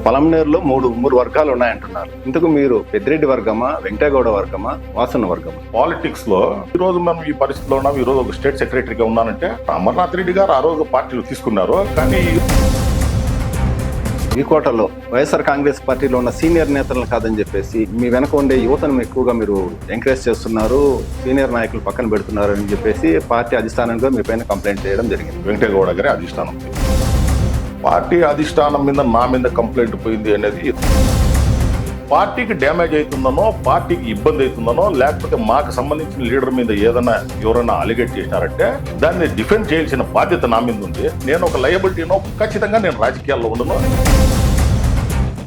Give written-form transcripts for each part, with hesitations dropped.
పలమనేరులో మూడు వర్గాలు ఉన్నాయంటున్నారు. ఇంతకు మీరు పెద్దిరెడ్డి వర్గమా, వెంకటగౌడ వర్గమా, వాసన్న వర్గమా? పాలిటిక్స్ లో ఈ రోజు మనం ఈ పరిస్థితిలో ఉన్నాం. ఈ రోజు ఒక స్టేట్ సెక్రటరీగా ఉన్నానంటే అమర్నాథ్ రెడ్డి గారు ఆ రోజు పార్టీలు తీసుకున్నారు. కానీ వికోటలో వైఎస్ఆర్ కాంగ్రెస్ పార్టీలో ఉన్న సీనియర్ నేతలను కాదని చెప్పేసి మీ వెనక ఉండే యువతను ఎక్కువగా మీరు ఎంకరేజ్ చేస్తున్నారు, సీనియర్ నాయకులు పక్కన పెడుతున్నారు అని చెప్పేసి పార్టీ అధిష్టానంగా మీ పైన కంప్లైంట్ చేయడం జరిగింది. వెంకటగౌడ గారి అధిష్టానం, పార్టీ అధిష్టానం మీద నా మీద కంప్లైంట్ పోయింది అనేది పార్టీకి డ్యామేజ్ అవుతుందనో, పార్టీకి ఇబ్బంది అవుతుందనో, లేకపోతే మాకు సంబంధించిన లీడర్ మీద ఏదైనా ఎవరైనా అలిగేట్ చేసినారంటే దాన్ని డిఫెండ్ చేయాల్సిన బాధ్యత నా మీద ఉంది. నేను ఒక లయబిలిటీనో ఖచ్చితంగా నేను రాజకీయాల్లో ఉండను.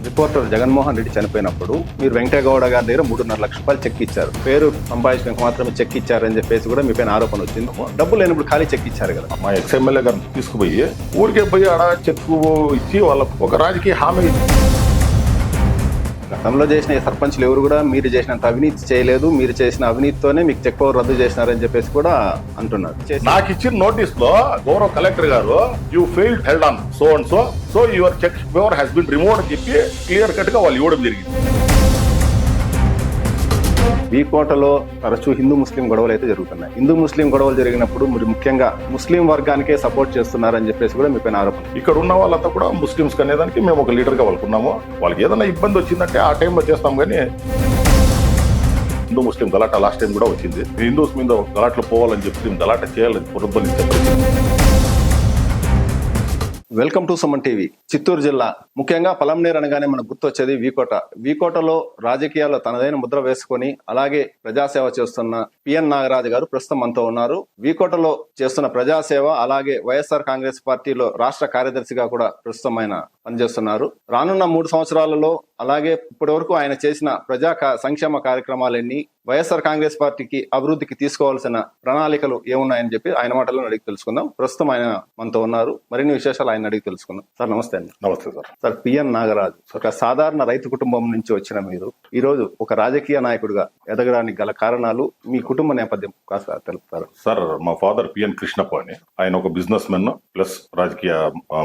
రిపోర్టర్ జగన్మోహన్ రెడ్డి చనిపోయినప్పుడు మీరు వెంకటగౌడ గారి దగ్గర 3.5 లక్షల రూపాయలు చెక్ ఇచ్చారు. పేరు సంపాదించడానికి మాత్రమే చెక్ ఇచ్చారని చెప్పేసి కూడా మీ పైన ఆరోపణ వచ్చింది. డబ్బులు లేనప్పుడు ఖాళీ చెక్ ఇచ్చారు కదా. మా ఎక్స్ఎమ్మెల్యే గారిని తీసుకుపోయి ఊరికే పోయి ఆడ చెక్ ఇచ్చి వాళ్ళకు ఒక రాజకీయ హామీ గతంలో చేసిన సర్పంచ్లు ఎవరు కూడా మీరు చేసినంత అవినీతి చేయలేదు, మీరు చేసిన అవినీతితోనే మీకు చెక్ పవర్ రద్దు చేసినారని చెప్పేసి కూడా అంటున్నారు. నాకు ఇచ్చిన నోటీస్ లో గౌరవ collector garu you failed held on so and so your check power has been removed అని చెప్పి క్లియర్ కట్ గా వాళ్ళు ఇవ్వడం జరిగింది. వికోటలో తరచూ హిందూ ముస్లిం గొడవలు అయితే జరుగుతున్నాయి. హిందూ ముస్లిం గొడవలు జరిగినప్పుడు మీరు ముఖ్యంగా ముస్లిం వర్గానికే సపోర్ట్ చేస్తున్నారని చెప్పేసి కూడా మీ పైన ఆరోపణ. ఇక్కడ ఉన్న వాళ్ళంతా కూడా ముస్లింస్ అనేదానికి మేము ఒక లీడర్ గా వాళ్ళకున్నాము. వాళ్ళకి ఏదైనా ఇబ్బంది వచ్చిందంటే ఆ టైంలో చేస్తాం. కానీ హిందూ ముస్లిం గలాట లాస్ట్ టైం కూడా వచ్చింది. హిందూస్ మీద గలాట్లు పోవాలని చెప్పి గలాట చేయాలని పునరుద్ధరించారు. Welcome to Suman TV. Chittoor జిల్లా ముఖ్యంగా పలమనేరు అనగానే మనకు గుర్తొచ్చేది వికోట. వికోటలో రాజకీయాల్లో తనదైన ముద్ర వేసుకొని అలాగే ప్రజాసేవ చేస్తున్న పిఎన్ నాగరాజు గారు ప్రస్తుతం మనతో ఉన్నారు. వికోటలో చేస్తున్న ప్రజాసేవ అలాగే వైఎస్ఆర్ కాంగ్రెస్ పార్టీలో రాష్ట్ర కార్యదర్శిగా కూడా ప్రస్తుతం ఆయన పనిచేస్తున్నారు. రానున్న 3 సంవత్సరాలలో అలాగే ఇప్పటి వరకు ఆయన చేసిన ప్రజా సంక్షేమ కార్యక్రమాలన్నీ, వైఎస్ఆర్ కాంగ్రెస్ పార్టీకి అభివృద్ధికి తీసుకోవాల్సిన ప్రణాళికలు ఏమున్నాయని చెప్పి ఆయన మాటలను అడిగి తెలుసుకుందాం. ప్రస్తుతం ఆయన మనతో ఉన్నారు. మరిన్ని విశేషాలు ఆయన అడిగి తెలుసుకుందాం. సార్ నమస్తే అండి. నమస్తే సార్. సార్, పిఎన్ నాగరాజు ఒక సాధారణ రైతు కుటుంబం నుంచి వచ్చిన మీరు ఈ రోజు ఒక రాజకీయ నాయకుడిగా ఎదగడానికి గల కారణాలు, మీ కుటుంబ నేపథ్యం కాస్త తెలుపుతారు? సార్, మా ఫాదర్ పిఎన్ కృష్ణప్ప అని, ఆయన ఒక బిజినెస్ మెన్ ప్లస్ రాజకీయ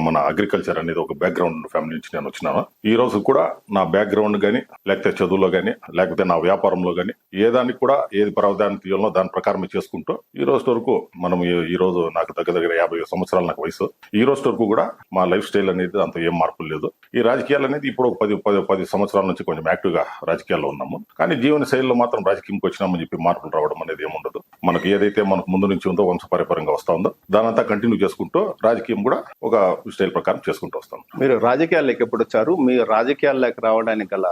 మన అగ్రికల్చర్ అనేది ఒక బ్యాక్గ్రౌండ్ ఫ్యామిలీ నుంచి నేను వచ్చినాను. ఈ రోజు కూడా నా బ్యాక్గ్రౌండ్ గానీ, లేకపోతే చదువులో గానీ, లేకపోతే నా వ్యాపారంలో గానీ, ఏదానికి కూడా ఏది ప్రాధాన్యత తీయాలో దాని ప్రకారం చేసుకుంటూ ఈ రోజు వరకు మనం ఈ రోజు నాకు దగ్గర 50 సంవత్సరాలు నాకు వయసు. ఈ రోజు వరకు కూడా మా లైఫ్ స్టైల్ అనేది అంత ఏం మార్పులు లేదు. ఈ రాజకీయాలు అనేది ఇప్పుడు ఒక 10 సంవత్సరాల నుంచి కొంచెం యాక్టివ్ గా రాజకీయాల్లో ఉన్నాము. కానీ జీవన శైలిలో మాత్రం రాజకీయంకి వచ్చినామని చెప్పి మార్పులు రావడం అనేది ఏముండదు. మనకి ఏదైతే మనకు ముందు నుంచి ఉందో వంశపారంపర్యంగా వస్తా ఉందో దానంతా కంటిన్యూ చేసుకుంటూ రాజకీయం కూడా ఒక స్టైల్ ప్రకారం చేసుకుంటూ వస్తాం. మీరు రాజకీయాల్లోకి ఎప్పుడు వచ్చారు? మీరు రాజకీయాల్లోకి రావడానికి గల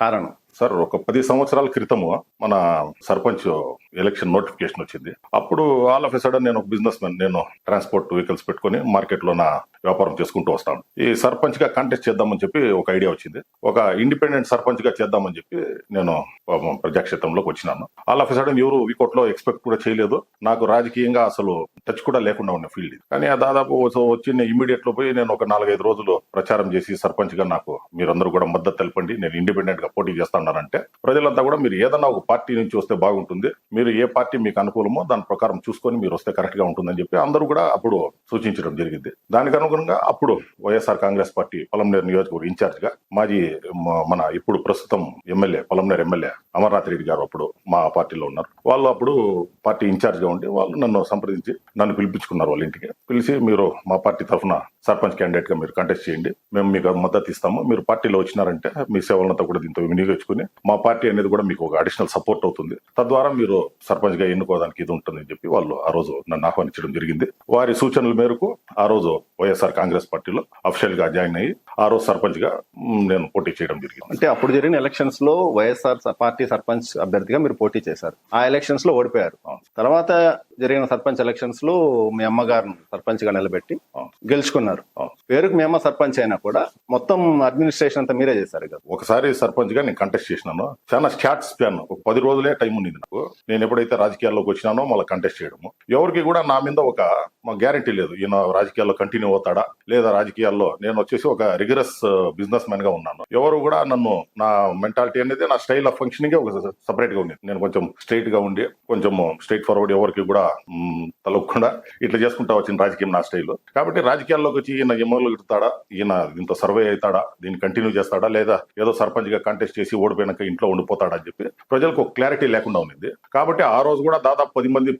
కారణం? సార్, ఒక 10 సంవత్సరాల క్రితము మన సర్పంచ్ ఎలక్షన్ నోటిఫికేషన్ వచ్చింది. అప్పుడు ఆల్ ఆఫ్ ఎ సడన్ నేను ఒక బిజినెస్ మ్యాన్, నేను ట్రాన్స్పోర్ట్ వెహికల్స్ పెట్టుకుని మార్కెట్ లో నా వ్యాపారం చేసుకుంటూ వస్తాను. ఈ సర్పంచ్ గా కాంటెస్ట్ చేద్దామని చెప్పి ఒక ఐడియా వచ్చింది. ఒక ఇండిపెండెంట్ సర్పంచ్ గా చేద్దామని చెప్పి నేను ప్రజాక్షేత్రంలోకి వచ్చినాను. ఆల్ ఆఫ్ ఎ సడన్ ఎవరు వికోట్ లో ఎక్స్పెక్ట్ కూడా చేయలేదు. నాకు రాజకీయంగా అసలు టచ్ కూడా లేకుండా ఉన్న ఫీల్డ్. కానీ దాదాపు వచ్చి ఇమీడియట్ లో పోయి నేను ఒక 4-5 రోజులు ప్రచారం చేసి సర్పంచ్ గా నాకు మీరందరూ కూడా మద్దతు తెలపండి, నేను ఇండిపెండెంట్ గా పోటీ చేస్తానంటే ప్రజలంతా కూడా మీరు ఏదన్నా ఒక పార్టీ నుంచి వస్తే బాగుంటుంది, మీరు ఏ పార్టీ మీకు అనుకూలమో దాని ప్రకారం చూసుకొని మీరు వస్తే కరెక్ట్ గా ఉంటుందని చెప్పి అందరూ కూడా అప్పుడు సూచించడం జరిగింది. దానికి అనుగుణంగా అప్పుడు వైఎస్ఆర్ కాంగ్రెస్ పార్టీ పలమనేరు నియోజకవర్గ ఇన్ఛార్జ్ గా మాజీ మన ఇప్పుడు ప్రస్తుతం ఎమ్మెల్యే పలమనేరు ఎమ్మెల్యే అమర్నాథ్ రెడ్డి గారు అప్పుడు మా పార్టీలో ఉన్నారు. వాళ్ళు అప్పుడు పార్టీ ఇన్ఛార్జ్ గా ఉండి వాళ్ళు నన్ను సంప్రదించి నన్ను పిలిపించుకున్నారు. వాళ్ళ ఇంటికి పిలిచి మీరు మా పార్టీ తరఫున సర్పంచ్ క్యాండిడేట్ గా మీరు కంటెస్ట్ చేయండి, మేము మీకు మద్దతు ఇస్తాము, మీరు పార్టీలో వచ్చినారంటే మీ సేవలంతా కూడా దీంతో వినియోగించుకుని మా పార్టీ అనేది కూడా మీకు ఒక అడిషనల్ సపోర్ట్ అవుతుంది, తద్వారా మీరు సర్పంచ్ గా ఎన్నుకోవడానికి ఇది ఉంటుందని చెప్పి వాళ్ళు ఆ రోజు నన్ను ఆహ్వానించడం జరిగింది. వారి సూచనల మేరకు ఆ రోజు వైఎస్ఆర్ కాంగ్రెస్ పార్టీలో అఫిషియల్ గా జాయిన్ అయ్యి ఆ రోజు సర్పంచ్ గా నేను పోటీ చేయడం జరిగింది. అంటే అప్పుడు జరిగిన ఎలక్షన్స్ లో వైఎస్ఆర్ పార్టీ సర్పంచ్ అభ్యర్థిగా మీరు పోటీ చేశారు. ఆ ఎలక్షన్స్ లో ఓడిపోయారు. తర్వాత జరిగిన సర్పంచ్ ఎలక్షన్స్ లో మీ అమ్మగారిని సర్పంచ్ గా నిలబెట్టి గెలుచుకున్నారు. పేరుకు మేమో సర్పంచ్ అయినా కూడా మొత్తం అడ్మినిస్ట్రేషన్ అంతా మీరే చేశారు కదా. ఒకసారి సర్పంచ్ గా నేను కంటెస్ట్ చేసినాను. చాలా షార్ట్ స్పాన్, ఒక 10 రోజులే టైం ఉంది నాకు. నేను ఎప్పుడైతే రాజకీయాల్లోకి వచ్చినానో మళ్ళీ కంటెస్ట్ చేయడము, ఎవరికి కూడా నా మీద ఒక గ్యారంటీ లేదు, ఈయన రాజకీయాల్లో కంటిన్యూ అవుతాడా లేదా రాజకీయాల్లో. నేను వచ్చేసి ఒక రిగరస్ బిజినెస్ మ్యాన్ గా ఉన్నాను. ఎవరు కూడా నన్ను, నా మెంటాలిటీ అనేది, నా స్టైల్ ఆఫ్ ఫంక్షనింగ్ ఒక సపరేట్ గా ఉంది. నేను కొంచెం స్ట్రైట్ గా ఉండి, కొంచెం స్ట్రైట్ ఫార్వర్డ్, ఎవరికి కూడా తలొక్కకుండా ఇట్లా చేసుకుంటా వచ్చిన రాజకీయం నా స్టైల్. కాబట్టి రాజకీయాల్లోకి వచ్చి ఈయన ఎమ్మెల్యేలు ఎగుతాడా, ఈయన దీంతో సర్వే అవుతాడా, దీన్ని కంటిన్యూ చేస్తాడా, లేదా ఏదో సర్పంచ్ గా కంటెస్ట్ చేసి ఓడిపోయినాక ఇంట్లో ఉండిపోతాడా అని చెప్పి ప్రజలకు ఒక క్లారిటీ లేకుండా ఉంది. కాబట్టి ఆ రోజు కూడా దాదాపు 10 మంది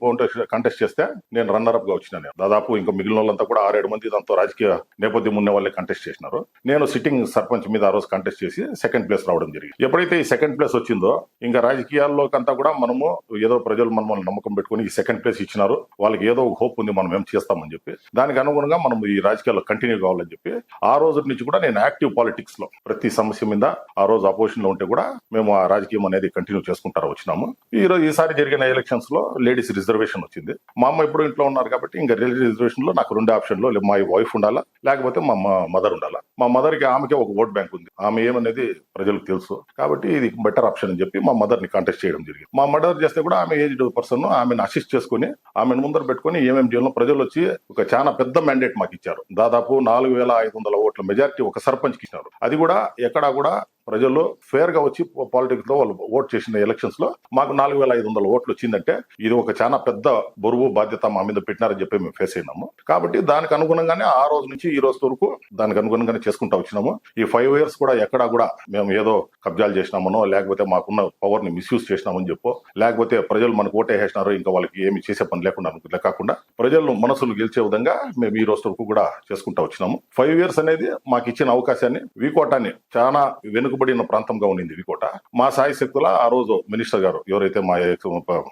కంటెస్ట్ చేస్తే నేను రన్నర్ అప్ గా వచ్చినాను. దాదాపు ఇంకా మిగిలిన వాళ్ళంతా కూడా 6-7 మంది దాంతో రాజకీయ నేపథ్యం ఉన్న వాళ్ళే కంటెస్ట్ చేసినారు. నేను సిట్టింగ్ సర్పంచ్ మీద ఆ రోజు కంటెస్ట్ చేసి సెకండ్ ప్లేస్ రావడం జరిగింది. ఎప్పుడైతే ఈ సెకండ్ ప్లేస్ వచ్చిందో, ఇంకా రాజకీయాల్లోకి అంతా కూడా మనము ఏదో ప్రజలు మనల్ని నమ్మకం పెట్టుకుని ఈ సెకండ్ ప్లేస్ ఇచ్చినారు, వాళ్ళకి ఏదో ఒక హోప్ ఉంది, మనం ఏం చేస్తామని చెప్పి దానికి అనుగుణంగా మనం ఈ రాజకీయాల్లో కంటిన్యూ కావాలని చెప్పి ఆ రోజు నుంచి కూడా నేను యాక్టివ్ పాలిటిక్స్ లో ప్రతి సమస్య మీద ఆ రోజు అపోజిషన్ లో ఉంటే కూడా మేము ఆ రాజకీయం అనేది కంటిన్యూ చేసుకుంటారా వచ్చినాము. ఈ రోజు ఈసారి జరిగిన ఎలక్షన్స్ లో లేడీస్ రిజర్వేషన్ వచ్చింది. మా అమ్మ ఇప్పుడు ఇంట్లో ఉన్నారు కాబట్టి ఇంకా లేడీస్ రిజర్వేషన్ లో నాకు 2 ఆప్షన్లు, మా వైఫ్ ఉండాలా లేకపోతే మా మదర్ ఉండాలా. మా మదర్ కి, ఆమెకే ఒక ఓట్ బ్యాంక్ ఉంది, ఆమె ఏమనేది ప్రజలకు తెలుసు. కాబట్టి ఇది బెటర్ ఆప్షన్ అని చెప్పి మా మదర్ ని కాంటెస్ట్ చేయడం జరిగింది. మా మదర్ చేస్తే కూడా ఆమె ఏజ్డ్ పర్సన్, ఆమెను అసిస్ట్ చేసుకుని ఆమెను ముందర పెట్టుకుని ఏమేమి చేయాలో ప్రజలు వచ్చి ఒక చాలా పెద్ద మ్యాండేట్ మాకు ఇచ్చారు. దాదాపు 4500 ఓట్ల మెజారిటీ ఒక సర్పంచ్ కి ఇచ్చినారు. అది కూడా ఎక్కడా కూడా ప్రజలు ఫేర్ గా వచ్చి పాలిటిక్స్ లో వాళ్ళు ఓట్ చేసిన ఎలక్షన్స్ లో మాకు 4500 ఓట్లు వచ్చిందంటే ఇది ఒక చాలా పెద్ద బరువు బాధ్యత మా మీద పెట్టినారని చెప్పి మేము ఫేస్ అయినాము. కాబట్టి దానికి అనుగుణంగానే ఆ రోజు నుంచి ఈ రోజు వరకు దానికి అనుగుణంగానే చేసుకుంటా వచ్చినాము. ఈ 5 years కూడా ఎక్కడా కూడా మేము ఏదో కబ్జాలు చేసినామనో, లేకపోతే మాకున్న పవర్ ని మిస్యూజ్ చేసినామని చెప్పో, లేకపోతే ప్రజలు మనకు ఓటేసినారో ఇంకా వాళ్ళకి ఏమి చేసే పని లేకుండా కాకుండా ప్రజలు మనసులు గెలిచే విధంగా మేము ఈ రోజు వరకు కూడా చేసుకుంటా వచ్చినాము. 5 years అనేది మాకు ఇచ్చిన అవకాశాన్ని, వికోటాన్ని చాలా వెనుకబడిన ప్రాంతంగా ఉండింది వికోట. మా సాయి శక్తుల ఆ రోజు మినిస్టర్ గారు ఎవరైతే మా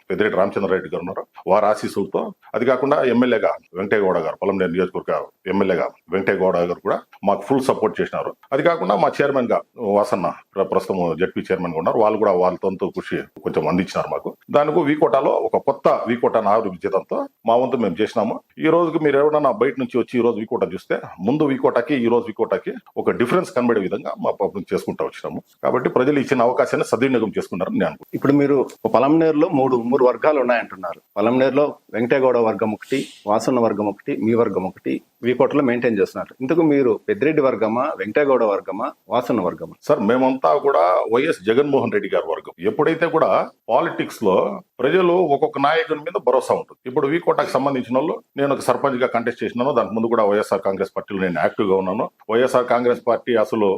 పెద్దిరెడ్డి రామచంద్రారెడ్డి గారు ఉన్నారో వారి ఆశీస్సులతో, అది కాకుండా ఎమ్మెల్యేగా వెంకటేగౌడ గారు, పొలంనేరు నియోజకవర్గ ఎమ్మెల్యేగా వెంకటేగౌడ గారు కూడా మాకు ఫుల్ సపోర్ట్ చేసినారు. అది కాకుండా మా చైర్మన్ గా వాసన్న, ప్రస్తుతం జడ్పీ చైర్మన్ గా ఉన్నారు, వాళ్ళు కూడా వాళ్ళతో కృషి కొంచెం అందించినారు మాకు. దానికి వికోటాలో ఒక కొత్త వికోటాను ఆవిర్భించడంతో మా వంతు మేము చేసినాము. ఈ రోజుకి మీరు ఎవరైనా బయట నుంచి వచ్చి ఈ రోజు వికోట చూస్తే ముందు వికోటాకి ఈ రోజు వికోటాకి ఒక డిఫరెన్స్ కనబడే విధంగా మా పాపం చేసుకుంటా వచ్చినాము. కాబట్టి ప్రజలు ఇచ్చిన అవకాశాన్ని సద్వినియోగం చేసుకున్నారని నేను అనుకుంటున్నాను. ఇప్పుడు మీరు పలంనేరులో మూడు వర్గాలు ఉన్నాయంటున్నారు. పలంనేరులో వెంకటేగౌడ వర్గం ఒకటి, వాసన్న వర్గం ఒకటి, మీ వర్గం ఒకటి, వికోటలో మెయింటైన్ చేస్తున్నారు. ఇంతకు మీరు పెద్దిరెడ్డి వర్గమా, వెంకటేగౌడ వర్గమా, వాసన్న వర్గమా? సార్, మేమంతా కూడా వైఎస్ జగన్మోహన్ రెడ్డి గారి వర్గం. ఎప్పుడైతే కూడా పాలిటిక్స్ లో ప్రజలు ఒక్కొక్క నాయకుని మీద భరోసా ఉంటుంది. ఇప్పుడు వికోటకు సంబంధించిన వాళ్ళు, నేను ఒక సర్పంచ్ గా కంటెస్ట్ చేసినాను. దానికి ముందు కూడా వైఎస్ఆర్ కాంగ్రెస్ పార్టీలో నేను యాక్టివ్ గా ఉన్నాను. వైఎస్ఆర్ కాంగ్రెస్ పార్టీ అసలు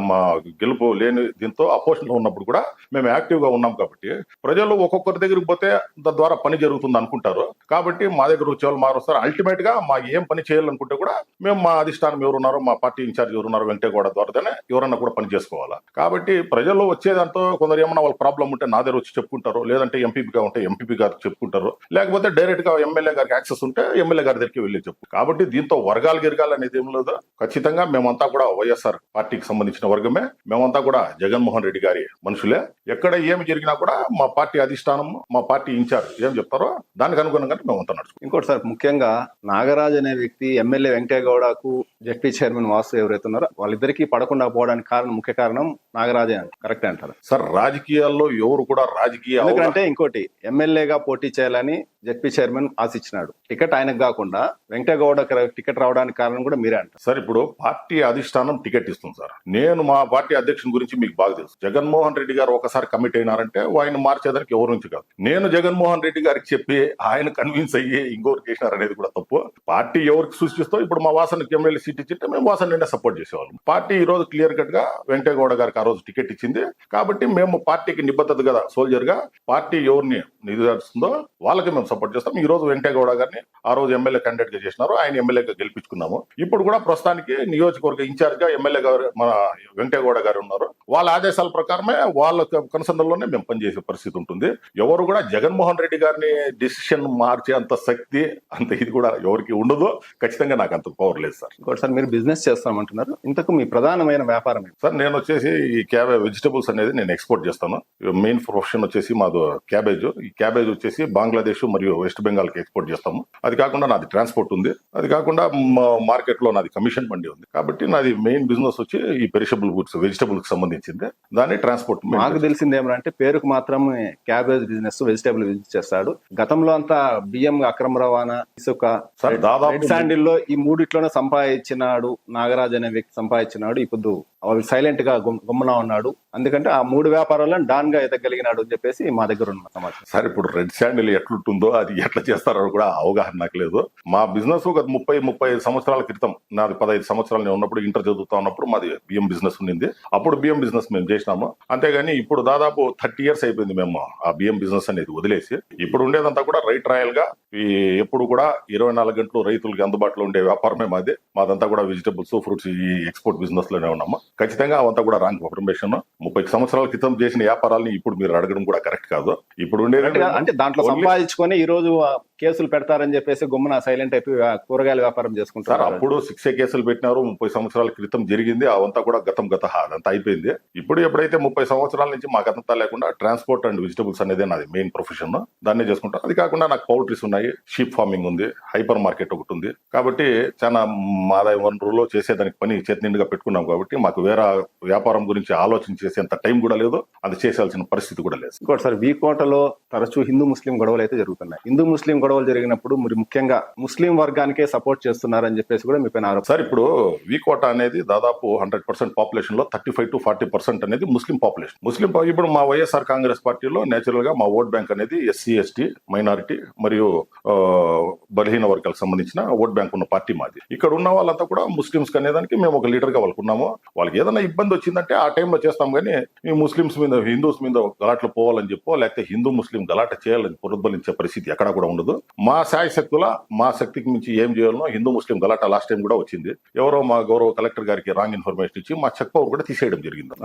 మా గెలుపు లేని దీంతో అపోజిషన్ లో ఉన్నప్పుడు కూడా మేము యాక్టివ్ గా ఉన్నాం. కాబట్టి ప్రజలు ఒక్కొక్కరి దగ్గరికి పోతే తద్వారా పని జరుగుతుంది అనుకుంటారు. కాబట్టి మా దగ్గర వచ్చే వాళ్ళు మారుస్తారు. అల్టిమేట్ గా మా ఏం పని చేయాలనుకుంటే కూడా మేము మా అధిష్టానం ఎవరున్నారో, మా పార్టీ ఇన్ఛార్జ్ ఎవరున్నారో వెంకటేగౌడ ద్వారానే ఎవరన్నా కూడా పని చేసుకోవాలా. కాబట్టి ప్రజలు వచ్చేదంతో కొందరు ఏమన్నా వాళ్ళ ప్రాబ్లం ఉంటే నా దగ్గర వచ్చి చెప్పుకుంటారు, లేదంటే ఎంపీపీగా ఉంటే ఎంపీపీ గారికి చెప్పుకుంటారు, లేకపోతే డైరెక్ట్ గా ఎమ్మెల్యే గారికి యాక్సెస్ ఉంటే ఎమ్మెల్యే గారి దగ్గరికి వెళ్ళి చెప్పు. కాబట్టి దీంతో వర్గాలు గిరగాలు అనేది ఏం లేదు. ఖచ్చితంగా మేమంతా కూడా వైఎస్ఆర్ పార్టీకి సంబంధించిన వర్గమే. మేమంతా కూడా జగన్మోహన్ రెడ్డి గారి మనుషులే. ఎక్కడ ఏమి జరిగినా కూడా మా పార్టీ అధిష్టానం, మా పార్టీ ఇన్ఛార్జ్ ఏం చెప్తారో దానికి అనుగుణంగా మేమంతా నడుచుకుంటాం. ఇంకోటి సార్, ముఖ్యంగా నాగరాజ్ అనే వ్యక్తి ఎమ్మెల్యే వెంకటేగౌడకు జడ్పీ చైర్మన్ వాసు ఎవరైతే ఉన్నారో వాళ్ళిద్దరికీ పడకుండా పోవడానికి ముఖ్య కారణం నాగరాజే అని కరెక్ట్ అంటారు సార్? రాజకీయాల్లో ఎవరు కూడా ఎందుకంటే ఇంకోటి ఎమ్మెల్యేగా పోటీ చేయాలని జడ్పీ చైర్మన్ ఆశించినాడు. టికెట్ ఆయనకు కాకుండా వెంకటేగౌడ టికెట్ రావడానికి కారణం కూడా మీరే అంటారు. సార్, ఇప్పుడు పార్టీ అధిష్టానం టికెట్ ఇస్తుంది సార్. నేను మా పార్టీ అధ్యక్షుని గురించి మీకు బాగా తెలుసు. జగన్మోహన్ రెడ్డి గారు ఒకసారి కమిట్ అయినారంటే ఆయన మార్చేదానికి ఎవరి నుంచి కాదు. నేను జగన్మోహన్ రెడ్డి గారికి చెప్పి ఆయన కన్విన్స్ అయ్యి ఇంకోరికి చేసినారు అనేది కూడా తప్పు. పార్టీ ఎవరికి సూచిస్తూ ఇప్పుడు మా వాసనకి ఎమ్మెల్యే సీట్ ఇచ్చింటే మేము వాసన సపోర్ట్ చేసేవాళ్ళం. పార్టీ ఈ రోజు క్లియర్ కట్ గా వెంకటేగౌడ గారికి ఆ రోజు టికెట్ ఇచ్చింది. కాబట్టి మేము పార్టీకి నిబద్ధత కదా, సోల్జర్ గా పార్టీ ఎవరిని నిర్ధారిస్తుందో వాళ్ళకి మేము సపోర్ట్ చేస్తాం. ఈ రోజు వెంకటేగౌడ గారిని ఆ రోజు ఎమ్మెల్యే క్యాండిడేట్ గా చేసినారు, ఆయన ఎమ్మెల్యేగా గెలిపించుకున్నాము. ఇప్పుడు కూడా ప్రస్తుతానికి నియోజకవర్గ ఇన్ఛార్జ్ గా ఎమ్మెల్యే గారు మన వెంకటేగౌడ గారు ఉన్నారు. వాళ్ళ ఆదేశాల ప్రకారమే వాళ్ళ కన్సర్న్లోనే మేము పనిచేసే పరిస్థితి ఉంటుంది. ఎవరు కూడా జగన్మోహన్ రెడ్డి గారిని డిసిషన్ మార్చే అంత శక్తి, అంత ఇది కూడా ఎవరికి ఉండదు. ఖచ్చితంగా నాకు నాకు అంత పవర్ లేదు సార్. ఇంకోటి సార్, మీరు బిజినెస్ చేస్తామంటున్నారు, ఇంతకు మీ ప్రధానమైన వ్యాపారం ఏంటి? సార్ నేను వచ్చేసి ఈ వెజిటబుల్స్ అనేది నేను ఎక్స్పోర్ట్ చేస్తాను. మెయిన్ ప్రొఫెషన్ వచ్చేసి మాది క్యాబేజ్. ఈ క్యాబేజ్ వచ్చేసి బంగ్లాదేశ్ మరియు వెస్ట్ బెంగాల్ కి ఎక్స్పోర్ట్ చేస్తాము. అది కాకుండా నాది ట్రాన్స్పోర్ట్ ఉంది. అది కాకుండా మార్కెట్ లో నాది కమిషన్ బండి ఉంది. కాబట్టి నాది మెయిన్ బిజినెస్ వచ్చి ఈ పెరిషబుల్ గుడ్స్, వెజిటబుల్ కి సంబంధించింది. దాన్ని ట్రాన్స్పోర్ట్. మాకు తెలిసింది ఏమంటే పేరుకు మాత్రమే క్యాబేజ్ బిజినెస్, వెజిటేబుల్ బిజినెస్ చేస్తాడు. గతంలో అంతా బియ్యం అక్రమ రవాణా, ఇసుక, సార్ దాదాపు శాండిల్ లో ఈ మూడిట్లోనే సంపాదించినాడు నాగరాజ్ అనే వ్యక్తి సంపాదించినాడు. ఇప్పుడు సైలెంట్ గా గుమ్మన ఉన్నాడు. ఎందుకంటే ఆ మూడు వ్యాపారాలను డాన్ గా ఎదగలిగినాడు అని చెప్పేసి మా దగ్గర ఉన్న సమాచారం. సార్ ఇప్పుడు రెడ్ శాండిల్ ఎట్లుంటుందో అది ఎట్లా చేస్తారో కూడా అవగాహన నాకు లేదు. మా బిజినెస్ ఒక 30 సంవత్సరాల క్రితం, నాది 15 సంవత్సరాలు నేను ఉన్నప్పుడు ఇంటర్ చదువుతా ఉన్నప్పుడు మాది బియ్యం బిజినెస్ ఉండింది. అప్పుడు బియ్యం బిజినెస్ మేము చేసినాము. అంతేగాని ఇప్పుడు దాదాపు 30 years అయిపోయింది మేము ఆ బియ్యం బిజినెస్ అనేది వదిలేసి. ఇప్పుడు ఉండేదంతా కూడా రైట్ రాయల్ గా ఎప్పుడు కూడా 24 గంటలు రైతులకి అందుబాటులో ఉండే వ్యాపారమే మాది. మాదంతా కూడా వెజిటబుల్స్, ఫ్రూట్స్ ఈ ఎక్స్పోర్ట్ బిజినెస్ లోనే ఉన్నాము. ఖచ్చితంగా అవంతా కూడా రాంగ్ ఇన్ఫర్మేషన్. 30 సంవత్సరాల క్రితం చేసిన వ్యాపారాలని ఇప్పుడు మీరు అడగడం కూడా కరెక్ట్ కాదు. ఇప్పుడు ఉండేది అంటే దాంట్లో సంపాదించుకొని ఈ రోజు కేసులు పెడతారని చెప్పేసి గుమ్మన సైలెంట్ అయిపోయి కూరగాయల వ్యాపారం చేసుకుంటారు. అప్పుడు 6 కేసులు పెట్టినారు. 30 సంవత్సరాల క్రితం జరిగింది. అవంతా కూడా గతం అదంతా అయిపోయింది. ఇప్పుడు ఎప్పుడైతే 30 సంవత్సరాల నుంచి మాకు అదంతా లేకుండా ట్రాన్స్పోర్ట్ అండ్ వెజిటబుల్స్ అనేది నాది మెయిన్ ప్రొఫెషన్. దాన్నే చేసుకుంటాను. అది కాకుండా నాకు పౌల్ట్రీస్ ఉన్నాయి, షీప్ ఫార్మింగ్ ఉంది, హైపర్ మార్కెట్ ఒకటి ఉంది. కాబట్టి చాలా ఆదాయ వనరులో చేసేదానికి పని చేతినిండుగా పెట్టుకున్నాం. కాబట్టి మాకు వేరే వ్యాపారం గురించి ఆలోచన చేసేంత టైం కూడా లేదు, అది చేయాల్సిన పరిస్థితి కూడా లేదు. ఇంకోటి సార్, వీకోటలో తరచూ హిందూ ముస్లిం గొడవలు అయితే జరుగుతున్నాయి. హిందూ ముస్లిం గొడవలు జరిగినప్పుడు మీరు ముఖ్యంగా ముస్లిం వర్గానికే సపోర్ట్ చేస్తున్నారని చెప్పేసి కూడా మీ పైన ఆరోపణ. సార్ ఇప్పుడు వీకోట అనేది దాదాపు 100% పాపులేషన్ లో 35 to 40% అనేది ముస్లిం పాపులేషన్. ఇప్పుడు మా వైఎస్ఆర్ కాంగ్రెస్ పార్టీలో నేచురల్ గా మా ఓట్ బ్యాంక్ అనేది ఎస్సీ, ఎస్టీ, మైనారిటీ మరియు బలహీన వర్గాలకు సంబంధించిన ఓట్ బ్యాంక్ ఉన్న పార్టీ మాది. ఇక్కడ ఉన్న వాళ్ళంతా కూడా ముస్లింస్ అనేదానికి మేము ఒక లీడర్ గా వాళ్ళకున్నాము. వాళ్ళకి ఏదైనా ఇబ్బంది వచ్చిందంటే ఆ టైంలో చేస్తాం. కానీ ఈ ముస్లింస్ మీద, హిందూస్ మీద గలాట్లు పోవాలని చెప్పో, లేకపోతే హిందూ ముస్లిం గలాట చేయాలని పునరుద్ధరించే పరిస్థితి ఎక్కడా కూడా ఉండదు. మా శాయశక్తుల, మా శక్తికి మించి ఏం చేయాలనో హిందూ ముస్లిం గలాట లాస్ట్ టైం కూడా వచ్చింది. ఎవరో మా గౌరవ కలెక్టర్ గారికి రాంగ్ ఇన్ఫర్మేషన్ ఇచ్చి మా చెక్ పవర్ కూడా తీసేయడం జరిగింది.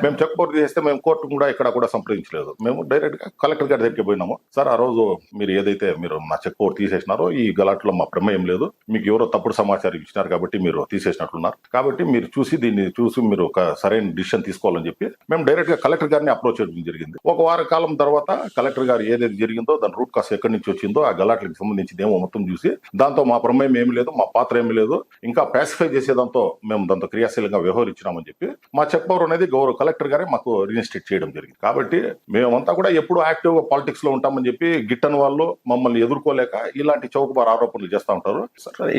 మేము చెక్ పవర్ తీసేస్తే మేము కోర్టు కూడా ఎక్కడ కూడా సంప్రదించలేదు. మేము డైరెక్ట్ గా కలెక్టర్ గారి దగ్గరికి పోయినాము. సార్ ఆ రోజు మీరు ఏదైతే మీరు నా చెక్ పవర్ తీసేసినారో ఈ గలాట్లో మా ప్రమేయం లేదు, మీకు ఎవరో తప్పుడు సమాచారం ఇచ్చినారు కాబట్టి మీరు తీసేసినట్లున్నారు. కాబట్టి మీరు దీన్ని చూసి మీరు ఒక సరైన డిసిషన్ తీసుకోవాలని చెప్పి మేము డైరెక్ట్ గా కలెక్టర్ గారిని అప్రోచ్ చేయడం జరిగింది. ఒక వార కాలం తర్వాత కలెక్టర్ గారు ఏదైతే జరిగిందో దాని రూట్ కాస్ ఎక్కడి నుంచి వచ్చిందో ఆ గలాట్లకు సంబంధించి ఏమో మొత్తం చూసి దాంతో మా ప్రమేయం ఏమి లేదు, మా పాత్ర ఏమి లేదు, ఇంకా పాసిఫై చేసేదాంతో మేము దాంతో క్రియాశీలంగా వ్యవహరించినామని చెప్పి మా చెక్ పవర్ అనేది గౌరవ కలెక్టర్ గారే మాకు రిజిస్ట్రేట్ చేయడం జరిగింది. కాబట్టి మేమంతా కూడా ఎప్పుడు యాక్టివ్ గా పాలిటిక్స్ లో ఉంటామని చెప్పి గిట్టని వాళ్ళు మమ్మల్ని ఎదుర్కోలేక ఇలాంటి చౌకబారు ఆరోపణలు చేస్తూ ఉంటారు.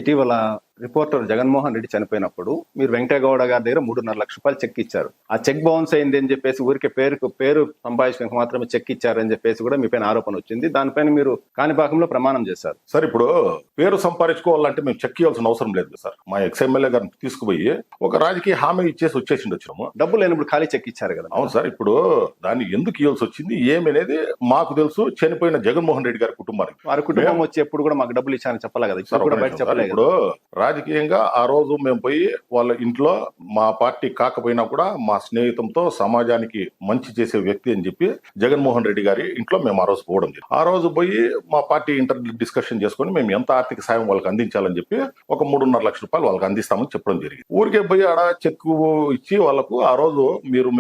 ఇటీవల రిపోర్టర్ జగన్మోహన్ రెడ్డి చనిపోయినప్పుడు మీరు వెంకటగౌడ గారి దగ్గర 3.5 లక్షల రూపాయలు చెక్ ఇచ్చారు. ఆ చెక్ బౌన్స్ అయింది అని చెప్పేసి ఊరికే పేరు సంపాదించడానికి మాత్రమే చెక్ ఇచ్చారని చెప్పేసి కూడా మీ పైన ఆరోపణ వచ్చింది. దానిపైన మీరు కాణిపాకంలో ప్రమాణం చేశారు. సార్ ఇప్పుడు పేరు సంపాదించుకోవాలంటే మేము చెక్ ఇవ్వాల్సిన అవసరం లేదు సార్. మా ఎక్స్ఎమ్మెల్యే గారిని తీసుకుపోయి ఒక రాజకీయ హామీ ఇచ్చేసి వచ్చేసిండి వచ్చినాము. డబ్బులు లేనప్పుడు ఖాళీ చెక్ ఇచ్చారు కదా. అవును సార్. ఇప్పుడు దాన్ని ఎందుకు ఇవ్వాల్సి వచ్చింది ఏమి అనేది మాకు తెలుసు. చనిపోయిన జగన్మోహన్ రెడ్డి గారి కుటుంబానికి, వారి కుటుంబం వచ్చి ఎప్పుడు కూడా మాకు డబ్బులు ఇచ్చారని చెప్పలే కదా. ఇప్పుడు రాజకీయంగా ఆ రోజు మేము పోయి వాళ్ళ ఇంట్లో మా పార్టీ కాకపోయినా కూడా మా స్నేహితంతో సమాజానికి మంచి చేసే వ్యక్తి అని చెప్పి జగన్మోహన్ రెడ్డి గారి ఇంట్లో మేము ఆ రోజు పోవడం జరిగింది. ఆ రోజు పోయి మా పార్టీ ఇంటర్ డిస్కషన్ చేసుకుని మేము ఎంత ఆర్థిక సాయం వాళ్ళకి అందించాలని చెప్పి ఒక 3.5 లక్షల రూపాయలు వాళ్ళకి అందిస్తామని చెప్పడం జరిగింది. ఊరికే పోయి ఆడ చెక్ ఇచ్చి వాళ్ళకు ఆ రోజు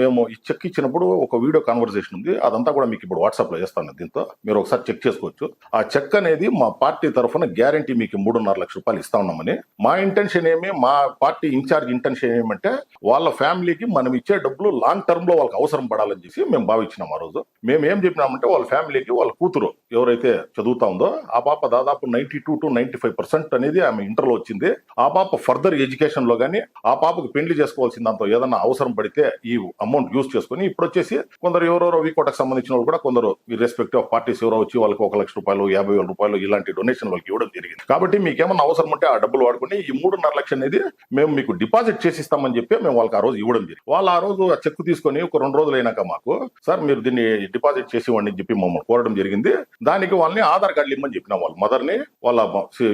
మేము ఈ చెక్ ఇచ్చినప్పుడు ఒక వీడియో కాన్వర్సేషన్ ఉంది. అదంతా కూడా మీకు ఇప్పుడు వాట్సాప్ లో చేస్తాను. దీంతో మీరు ఒకసారి చెక్ చేసుకోవచ్చు. ఆ చెక్ అనేది మా పార్టీ తరఫున గ్యారంటీ మీకు 3.5 లక్షల రూపాయలు ఇస్తా ఉన్నామని. మా ఇంటెన్షన్ ఏమి, మా పార్టీ ఇన్ఛార్జ్ ఇంటెన్షన్ ఏమంటే వాళ్ళ ఫ్యామిలీకి మనం ఇచ్చే డబ్బులు లాంగ్ టర్మ్ లో వాళ్ళకి అవసరం పడాలని చెప్పి మేము భావించినాం. ఆ రోజు మేము ఏం చెప్పినామంటే వాళ్ళ ఫ్యామిలీకి వాళ్ళ కూతురు ఎవరైతే చదువుతా ఉందో ఆ పాప దాదాపు 92 to 95% అనేది ఆమె ఇంటర్ లో వచ్చింది. ఆ పాప ఫర్దర్ ఎడ్యుకేషన్ లో గానీ ఆ పాపకు పెళ్లి చేసుకోవాల్సిన దాంతో ఏదన్నా అవసరం పడితే ఈ అమౌంట్ యూజ్ చేసుకుని ఇప్పుడు వచ్చేసి కొందరు ఎవరెవరో వీకోటకు సంబంధించిన వాళ్ళు కూడా కొందరు రెస్పెక్టివ్ ఆఫ్ పార్టీస్ ఎవరో వచ్చి వాళ్ళకి 1 లక్ష రూపాయలు 50,000 రూపాయలు ఇలాంటి డొనేషన్ వాళ్ళకి ఇవ్వడం జరిగింది. కాబట్టి మీకు ఏమన్నా అవసరం ఉంటే ఆ డబ్బులు వాడుకుని ఈ 3.5 లక్షలు అనేది మేము మీకు డిపాజిట్ చేసిస్తామని చెప్పి మేము వాళ్ళకి ఆ రోజు ఇవ్వడం జరిగింది. వాళ్ళు ఆ రోజు ఆ చెక్ తీసుకొని ఒక 2 రోజులు అయినాక మాకు సార్ మీరు దీన్ని డిపాజిట్ చేసి ఇవ్వండి అని చెప్పి మమ్మల్ని కోరడం జరిగింది. దానికి వాళ్ళని ఆధార్ కార్డులు ఇమ్మని చెప్పినాం. వాళ్ళ మదర్ ని, వాళ్ళ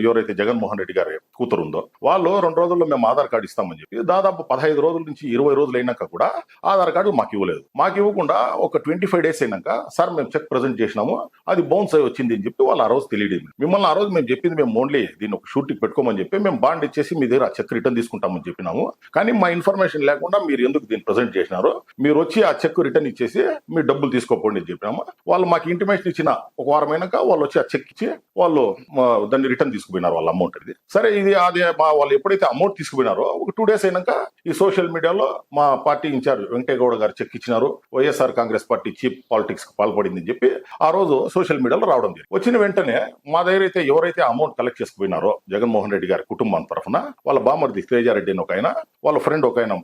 ఎవరైతే జగన్మోహన్ రెడ్డి గారి కూతురు ఉందో వాళ్ళు 2 రోజుల్లో మేము ఆధార్ కార్డు ఇస్తామని చెప్పి దాదాపు 15 రోజుల నుంచి 20 రోజులు అయినాక కూడా ఆధార్ కార్డు మాకు ఇవ్వలేదు. మాకు ఇవ్వకుండా ఒక 25 days అయినాక సార్ మేము చెక్ ప్రజెంట్ చేసినాము, అది బౌన్స్ అయి వచ్చింది అని చెప్పి వాళ్ళు ఆ రోజు తెలియదు. మిమ్మల్ని ఆ రోజు మేము చెప్పింది మేము ఓన్లీ దీన్ని ఒక షూట్కి పెట్టుకోమని చెప్పి మేము బాండ్ ఇచ్చేసి మీ దగ్గర ఆ చెక్ రిటర్న్ తీసుకుంటామని చెప్పినాము. కానీ మా ఇన్ఫర్మేషన్ లేకుండా మీరు ఎందుకు దీన్ని ప్రజెంట్ చేసినారు, మీరు వచ్చి ఆ చెక్ రిటర్న్ ఇచ్చేసి మీరు డబ్బులు తీసుకోపోండి అని చెప్పినాము. వాళ్ళు మాకు ఇంటిమేషన్ ఇచ్చిన ఒక వారం అయినాక వాళ్ళు వచ్చి ఆ చెక్ ఇచ్చి వాళ్ళు దాన్ని రిటర్న్ తీసుకుపోయినారు వాళ్ళ అమౌంట్. అది సరే, ఇది అదే వాళ్ళు ఎప్పుడైతే అమౌంట్ తీసుకుపోయినారో ఒక 2 days అయినాక ఈ సోషల్ మీడియాలో మా పార్టీ ఇన్ఛార్జ్ వెంకటేగౌడ గారు చెక్ ఇచ్చినారు, YSR Congress party cheap politics కి పాల్పడింది అని చెప్పి ఆ రోజు సోషల్ మీడియాలో రావడం జరిగింది. వచ్చిన వెంటనే మా దగ్గర అయితే ఎవరైతే అమౌంట్ కలెక్ట్ చేసుకుపోయినారో జగన్మోహన్ రెడ్డి గారి కుటుంబం తరఫున వాళ్ళ బామర్ది తేజారెడ్డి అని ఒక ఆయన, వాళ్ళ ఫ్రెండ్ ఒక ఆయన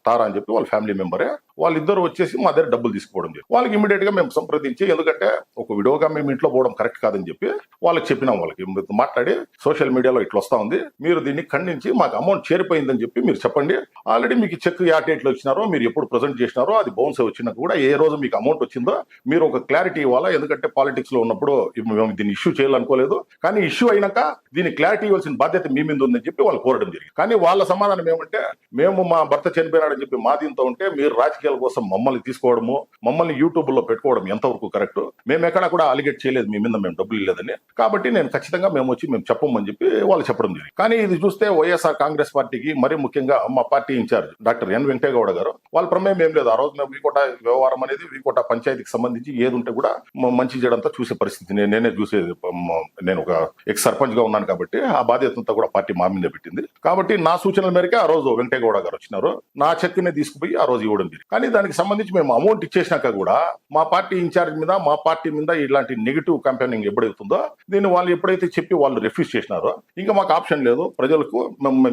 తారా అని చెప్పి వాళ్ళ ఫ్యామిలీ మెంబరే, వాళ్ళిద్దరు వచ్చేసి మా దగ్గర డబ్బులు తీసుకోవడం జరిగింది. వాళ్ళకి ఇమీడియట్ గా మేము సంప్రదించి, ఎందుకంటే ఒక విడోగా మేము ఇంట్లో పోవడం కరెక్ట్ కాదని చెప్పి వాళ్ళకి చెప్పినాం. వాళ్ళకి మాట్లాడి సోషల్ మీడియాలో ఇట్లా వస్తా ఉంది, మీరు దీన్ని ఖండించి మాకు అమౌంట్ చేరిపోయిందని చెప్పి మీరు చెప్పండి. ఆల్రెడీ మీకు చెక్ యా డేట్ లో ఇచ్చినారో, మీరు ఎప్పుడు ప్రజెంట్ చేసినారో, అది బౌన్స్ వచ్చినా కూడా ఏ రోజు మీకు అమౌంట్ వచ్చిందో మీరు ఒక క్లారిటీ ఇవ్వాలా. ఎందుకంటే పాలిటిక్స్ లో ఉన్నప్పుడు మేము దీన్ని ఇష్యూ చేయాలనుకోలేదు, కానీ ఇష్యూ అయినాక దీన్ని క్లారిటీ ఇవ్వాల్సిన బాధ్యత మీ మీద ఉందని చెప్పి వాళ్ళు కోరడం జరిగింది. కానీ వాళ్ళ సమాధానం ఏమంటే, మేము మా భర్త చనిపోయినాడని చెప్పి మా దీంతో ఉంటే మీరు రాజకీయాల కోసం మమ్మల్ని తీసుకోవడము, మమ్మల్ని యూట్యూబ్ లో పెట్టుకోవడం ఎంతవరకు కరెక్ట్, మేము ఎక్కడా కూడా అలిగేట్ చేయలేదు మీ మీద, మేము డబ్బులు ఇవ్వలేదని, కాబట్టి నేను ఖచ్చితంగా మేము చెప్పమని చెప్పి వాళ్ళు చెప్పడం జరిగింది. కానీ ఇది చూస్తే వైఎస్ఆర్ కాంగ్రెస్ పార్టీకి, మరీ ముఖ్యంగా మా party incharge doctor N Venkategowda garu, వాళ్ళ ప్రమేయం ఏం లేదు. ఆ రోజు మేము వీకోట వ్యవహారం అనేది వీకోట పంచాయతీకి సంబంధించి ఏది ఉంటే కూడా మంచి చెడంతా చూసే పరిస్థితి నేనే చూసేది. నేను ఒక ఎక్స్ సర్పంచ్ గా ఉన్నాను కాబట్టి ఆ బాధ్యత అంతా కూడా పార్టీ మా మీద పెట్టింది. కాబట్టి నా సూచనల మేరకు ఆ రోజు వెంకటేగౌడ గారు వచ్చినారు, నా చెక్ ని తీసుకుపోయి ఆ రోజు ఇవ్వడం జరిగింది. కానీ దానికి సంబంధించి మేము అమౌంట్ ఇచ్చేసినాక కూడా మా పార్టీ ఇన్ఛార్జ్ మీద, మా పార్టీ మీద ఇలాంటి నెగిటివ్ క్యాంపెయినింగ్ ఎప్పుడైతుందో దీన్ని వాళ్ళు ఎప్పుడైతే చెప్పి వాళ్ళు రిఫ్యూజ్ చేసినారో, ఇంకా మాకు ఆప్షన్ లేదు, ప్రజలకు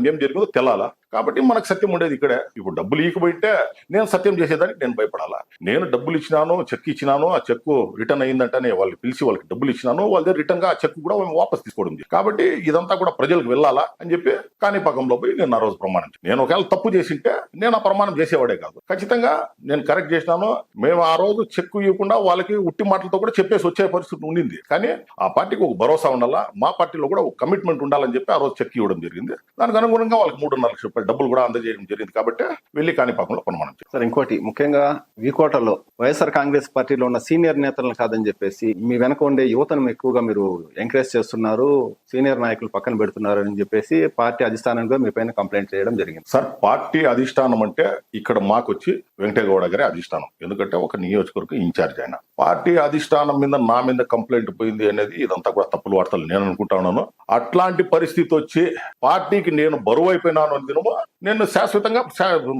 ఏం జరిగిందో తెలాలా. కాబట్టి మనకు సత్యం ఉండేది ఇక్కడే. ఇప్పుడు డబ్బులు ఇకపోయింటే నేను సత్యం చేసేదానికి నేను భయపడాలా? నేను డబ్బులు ఇచ్చినాను, చెక్ ఇచ్చినాను, ఆ చెక్ రిటర్న్ అయిందంటేనే వాళ్ళు పిలిచి వాళ్ళకి డబ్బులు ఇచ్చినాను, వాళ్ళ దగ్గర రిటర్న్ గా ఆ చెక్ కూడా వాపస్ తీసుకోవడం. కాబట్టి ఇదంతా కూడా ప్రజలకు వెళ్ళాలా అని చెప్పి కాణిపాకంలో పోయి నేను ఆ రోజు ప్రమాణం. నేను ఒకవేళ తప్పు చేసింటే నేను ఆ ప్రమాణం చేసేవాడే కాదు, ఖచ్చితంగా నేను కరెక్ట్ చేసినాను. మేము ఆ రోజు చెక్ ఇవ్వకుండా వాళ్ళకి ఉట్టి మాటలతో కూడా చెప్పేసి వచ్చే పరిస్థితి ఉండింది. కానీ ఆ పార్టీకి ఒక భరోసా ఉండాలా, మా పార్టీలో కూడా ఒక కమిట్మెంట్ ఉండాలని చెప్పి ఆ రోజు చెక్ ఇవ్వడం జరిగింది. దానికి అనుగుణంగా వాళ్ళకి 3.5 లక్షల రూపాయలు డబ్బులు కూడా అందజేయడం జరిగింది. కాబట్టి వెళ్లి కాణిపాకంలో ప్రమాణం చేశారు. సార్, ఇంకోటి ముఖ్యంగా వీకోటలో వైఎస్ఆర్ కాంగ్రెస్ పార్టీలో ఉన్న సీనియర్ నేతలను కాదని చెప్పేసి మీ వెనక ఉండే యువతను ఎక్కువగా మీరు ఎంకరేజ్ చేస్తున్నారు, సీనియర్ నాయకులు పక్కన పెడుతున్నారు అని చెప్పేసి పార్టీ అధిష్టానంగా మీ పైన కంప్లైంట్ చేయడం జరిగింది. సార్, పార్టీ అధిష్టానం అంటే ఇక్కడ మాకొచ్చి వెంకటేగౌడ గారి అధిష్టానం, ఎందుకంటే ఒక నియోజకవర్గ ఇన్ఛార్జ్ ఆయన. పార్టీ అధిష్టానం మీద నా మీద కంప్లైంట్ పోయింది అనేది ఇదంతా కూడా తప్పులు వార్తలు నేను అనుకుంటా ఉన్నాను. అట్లాంటి పరిస్థితి వచ్చి పార్టీకి నేను బరువు అయిపోయినాను అని దినమో నేను శాశ్వతంగా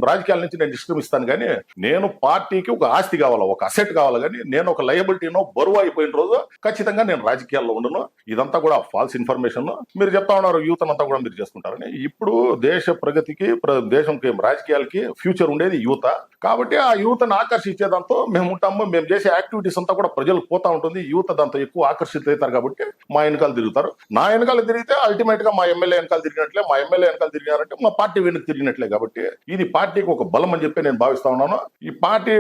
రాజకీయాల నుంచి నేను నిష్క్రమిస్తాను. కానీ నేను పార్టీకి ఒక ఆస్తి కావాలా, ఒక అసెట్ కావాలి. కానీ నేను ఒక లయబిలిటీనో బరువు అయిపోయిన రోజు ఖచ్చితంగా నేను రాజకీయాల్లో ఉండను. ఇదంతా కూడా ఫాల్స్ ఇన్ఫర్మేషన్. మీరు చెప్తా ఉన్నారు యూత్ అంతా కూడా మీరు చేసుకుంటారని. ఇప్పుడు దేశ ప్రగతికి, దేశంకి, రాజకీయాలకి ఫ్యూచర్ ఉండేది యువత. కాబట్టి ఆ యువతను ఆకర్షించేదాంతో మేము ఉంటాము. మేము చేసే యాక్టివిటీస్ అంతా కూడా ప్రజలకు పోతా ఉంటుంది. యువత దాంతో ఎక్కువ ఆకర్షితులవుతారు. కాబట్టి మా వెనకాల తిరుగుతారు. నా వెనకాల తిరిగితే అల్టిమేట్ గా మా ఎమ్మెల్యే వెనకాల తిరిగినట్లే, మా ఎమ్మెల్యే వెనకాల తిరిగినారంటే మా పార్టీ వెనక్కి తిరిగినట్లే. కాబట్టి ఇది పార్టీకి ఒక బలం అని చెప్పి నేను భావిస్తా ఉన్నాను. ఈ పార్టీ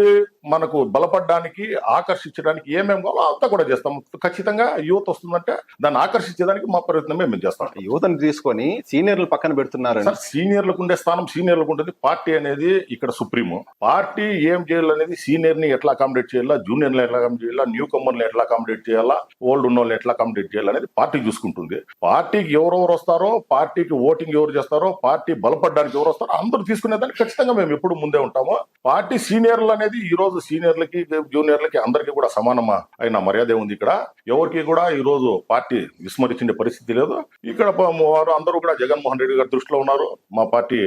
మనకు బలపడడానికి, ఆకర్షించడానికి ఏమేమి కావాలో అంతా కూడా చేస్తాం. ఖచ్చితంగా యువత వస్తుందంటే దాన్ని ఆకర్షించడానికి మా ప్రయత్నమే మేము చేస్తాం. యువతను తీసుకొని సీనియర్లు పక్కన పెడుతున్నారు. సార్, సీనియర్లకు ఉండే స్థానం సీనియర్లకు ఉంటుంది. పార్టీ అనేది ఇక్కడ సుప్రీము. పార్టీ ఏం చేయాలనేది సీనియర్ ని ఎట్లా అకామిడేట్ చేయాలా, జూనియర్ ని ఎట్లా అకామిడేట్ చేయాలా, న్యూ కమర్ ని ఎట్లా అకామిడేట్ చేయాలా, ఓల్డ్ ఉన్న వాళ్ళని ఎట్లా అకామిడేట్ చేయాలనేది పార్టీ చూసుకుంటుంది. పార్టీకి ఎవరెవరు వస్తారో, పార్టీకి ఓటింగ్ ఎవరు చేస్తారో, పార్టీ బలపడడానికి ఎవరు వస్తారో అందరూ తీసుకునేదానికి ఖచ్చితంగా మేము ఎప్పుడు ముందే ఉంటాము. పార్టీ సీనియర్లు అనేది ఈ రోజు సీనియర్లకి, జూనియర్లకి అందరికీ కూడా సమానమా అయిన మర్యాద ఉంది. ఇక్కడ ఎవరికి కూడా ఈ రోజు పార్టీ విస్మరించే పరిస్థితి లేదు. ఇక్కడ వారు అందరూ కూడా జగన్మోహన్ రెడ్డి గారి దృష్టిలో ఉన్నారు. మా పార్టీ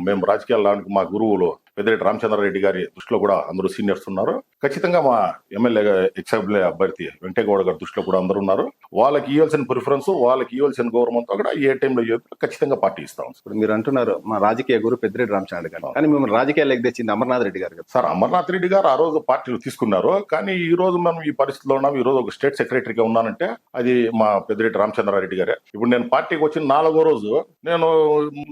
మేము రాజకీయాలకు మా గురువులు పెద్దిరెడ్డి రామచంద్రారెడ్డి గారి దృష్టిలో కూడా అందరూ సీనియర్స్ ఉన్నారు. ఖచ్చితంగా మా ఎమ్మెల్యే ఎక్స్ఎమ్మెల్యే అభ్యర్థి వెంకటేగౌడ గారి దృష్టిలో కూడా అందరూ ఉన్నారు. వాళ్ళకి ఇవ్వాల్సిన ప్రిఫరెన్స్, వాళ్ళకి ఇవ్వాల్సిన గౌరవంతో కూడా ఏ టైంలో ఖచ్చితంగా పార్టీ ఇస్తాం. ఇప్పుడు మీరు అంటున్నారు మా రాజకీయ గురు పెద్దిరెడ్డి రామచంద్రారెడ్డి గారు, కానీ మేము రాజకీయాలకు తెచ్చింది అమర్నాథ్ రెడ్డి గారు. సార్, అమర్నాథ్ రెడ్డి గారు ఆ రోజు పార్టీలు తీసుకున్నారు. కానీ ఈ రోజు మనం ఈ పరిస్థితిలో ఉన్నాం. ఈ రోజు ఒక స్టేట్ సెక్రటరీగా ఉన్నానంటే అది మా పెద్దిరెడ్డి రామచంద్రారెడ్డి గారే. ఇప్పుడు నేను పార్టీకి వచ్చిన 4వ రోజు నేను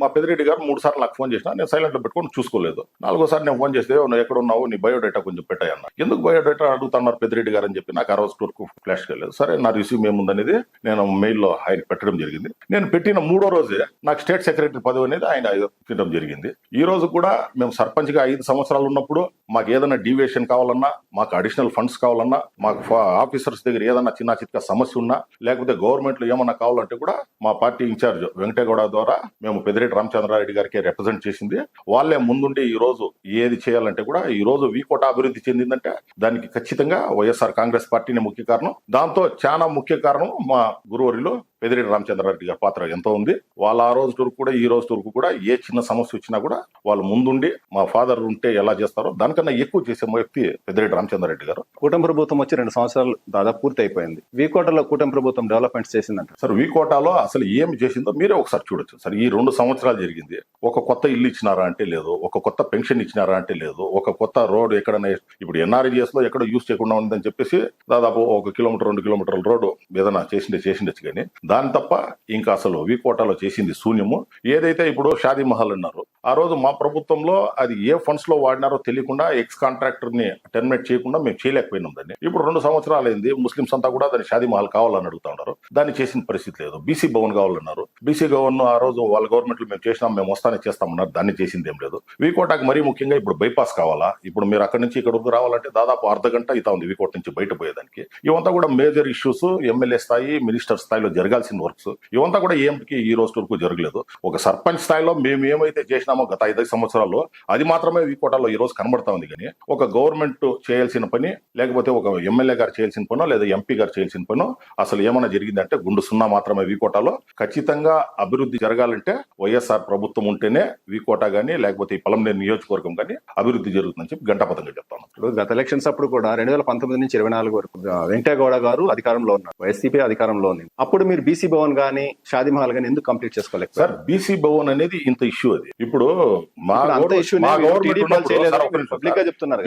మా పెద్దిరెడ్డి గారు 3 సార్లు నాకు ఫోన్ చేసినా, నేను సైలెంట్ లో పెట్టుకొని చూసుకోలేదు. నాలుగోసారి నేను ఫోన్ చేస్తే నువ్వు ఎక్కడ ఉన్నావు, నీ బయోడేటా కొంచెం పెట్టాయన్న. ఎందుకు బయోడేటా అడుగుతున్నారు పెద్దిరెడ్డి గారు అని చెప్పి నాకు ఆ రోజు వరకు ఫ్లాష్ కాలేదు. సరే నా రిసీవ్ ఏముందనేది నేను మెయిల్లో ఆయన పెట్టడం జరిగింది. నేను పెట్టిన 3వ రోజే నాకు స్టేట్ సెక్రటరీ పదవి అనేది ఆయన ఇవ్వడం జరిగింది. ఈ రోజు కూడా మేము సర్పంచ్ గా 5 సంవత్సరాలు ఉన్నప్పుడు మాకు ఏదైనా డీవియేషన్ కావాలన్నా, మాకు అడిషనల్ ఫండ్స్ కావాలన్నా, మాకు ఆఫీసర్స్ దగ్గర ఏదైనా చిన్న చిత్క సమస్య ఉన్నా, లేకపోతే గవర్నమెంట్ లో ఏమన్నా కావాలంటే కూడా మా పార్టీ ఇన్ఛార్జ్ వెంకటగౌడ ద్వారా మేము పెద్దిరెడ్డి రామచంద్రారెడ్డి గారికి రిప్రజెంట్ చేసింది. వాళ్ళే ముందుండి ఈ రోజు ఏది చేయాలంటే కూడా ఈ రోజు వీకోట అభివృద్ధి చెందిందంటే దానికి ఖచ్చితంగా వైఎస్ఆర్ కాంగ్రెస్ పార్టీనే ముఖ్య కారణం. దాంతో చాలా ముఖ్య కారణం మా గురువర్యులు పెద్దిరెడ్డి రామచంద్రారెడ్డి గారి పాత్ర ఎంతో ఉంది. వాళ్ళు ఆ రోజు వరకు కూడా ఈ రోజు వరకు కూడా ఏ చిన్న సమస్య వచ్చినా కూడా వాళ్ళు ముందుండి మా ఫాదర్ ఉంటే ఎలా చేస్తారో దానికన్నా ఎక్కువ చేసే వ్యక్తి పెద్దిరెడ్డి రామచంద్రారెడ్డి గారు. కూటమి ప్రభుత్వం వచ్చి 2 సంవత్సరాలు దాదాపు పూర్తి అయిపోయింది. వీకోటలో కూటమి ప్రభుత్వం డెవలప్మెంట్స్ చేసిందంట సార్. వీకోటాలో అసలు ఏమి చేసిందో మీరే ఒకసారి చూడొచ్చు సార్. ఈ 2 సంవత్సరాలు జరిగింది. ఒక కొత్త ఇల్లు ఇచ్చినారా అంటే లేదు, ఒక కొత్త పెన్షన్ ఇచ్చినారా అంటే లేదు, ఒక కొత్త రోడ్ ఎక్కడైనా ఇప్పుడు ఎన్ఆర్జీఎస్ లో ఎక్కడ యూజ్ చేయకుండా ఉందని చెప్పేసి దాదాపు 1 కిలోమీటర్ 2 కిలోమీటర్ల రోడ్డు ఏదైనా చేసిండొచ్చు కానీ దాని తప్ప ఇంకా అసలు వీకోటాలో చేసింది శూన్యము. ఏదైతే ఇప్పుడు షాదీ మహల్ అన్నారు, ఆ రోజు మా ప్రభుత్వంలో అది ఏ ఫండ్స్ లో వాడినారో తెలియకుండా ఎక్స్ కాంట్రాక్టర్ ని టెర్మినేట్ చేయకుండా మేము చేయలేకపోయినాం దాన్ని. ఇప్పుడు 2 సంవత్సరాలు అయింది. ముస్లింస్ అంతా కూడా దాన్ని షాదీ మహల్ కావాలని అడుగుతా ఉన్నారు. దాన్ని చేసిన పరిస్థితి లేదు. బీసీ భవన్ కావాలన్నారు. బీసీ భవన్ ఆ రోజు వాళ్ళ గవర్నమెంట్ లో మేము చేసినాం, మేము వస్తానే చేస్తామన్నారు. దాన్ని చేసింది ఏం లేదు. వీకోటాకి మరీ ముఖ్యంగా ఇప్పుడు బైపాస్ కావాలా. ఇప్పుడు మీరు అక్కడి నుంచి ఇక్కడ వరకు రావాలంటే దాదాపు అర్ధగంట అవుతా ఉంది వీకోట నుంచి బయట పోయేదానికి. ఇవంతా కూడా మేజర్ ఇష్యూస్ ఎమ్మెల్యే స్థాయి, మినిస్టర్ స్థాయిలో జరగాల్సిన వర్క్స్. ఇవంతా కూడా ఏంటికి ఈ రోజు వరకు జరగలేదు. ఒక సర్పంచ్ స్థాయిలో మేము ఏమైతే చేసినామో గత 5 సంవత్సరాల్లో అది మాత్రమే వీకోటాలో ఈ రోజు కనబడతా ఉంది. కానీ ఒక గవర్నమెంట్ చేయాల్సిన పని, లేకపోతే ఒక ఎమ్మెల్యే గారు చేయాల్సిన పనో లేదా ఎంపీ గారు చేయాల్సిన పనో అసలు ఏమైనా జరిగిందంటే గుండు సున్నా మాత్రమే. వీకోటాలో ఖచ్చితంగా అభివృద్ధి జరగాలంటే వైఎస్ఆర్ ప్రభుత్వం ఉంటేనే వీకోట గానీ లేకపోతే ఈ పలంనేరు నియోజకవర్గం కానీ అభివృద్ధి జరుగుతుందని చెప్పి గంటాపతంగా చెప్తాను. ఇప్పుడు గత ఎలక్షన్స్ అప్పుడు కూడా 2019 నుంచి 24 వరకు వెంకటగౌడ గారు అధికారంలో ఉన్నారు, వైసీపీ అధికారంలో ఉంది. అప్పుడు మీరు బీసీ భవన్ గానీ షాదీ మహల్ గానీ ఎందుకు కంప్లీట్ చేసుకోలేదు సార్? బీసీ భవన్ అనేది ఇంత ఇష్యూ. అది ఇప్పుడు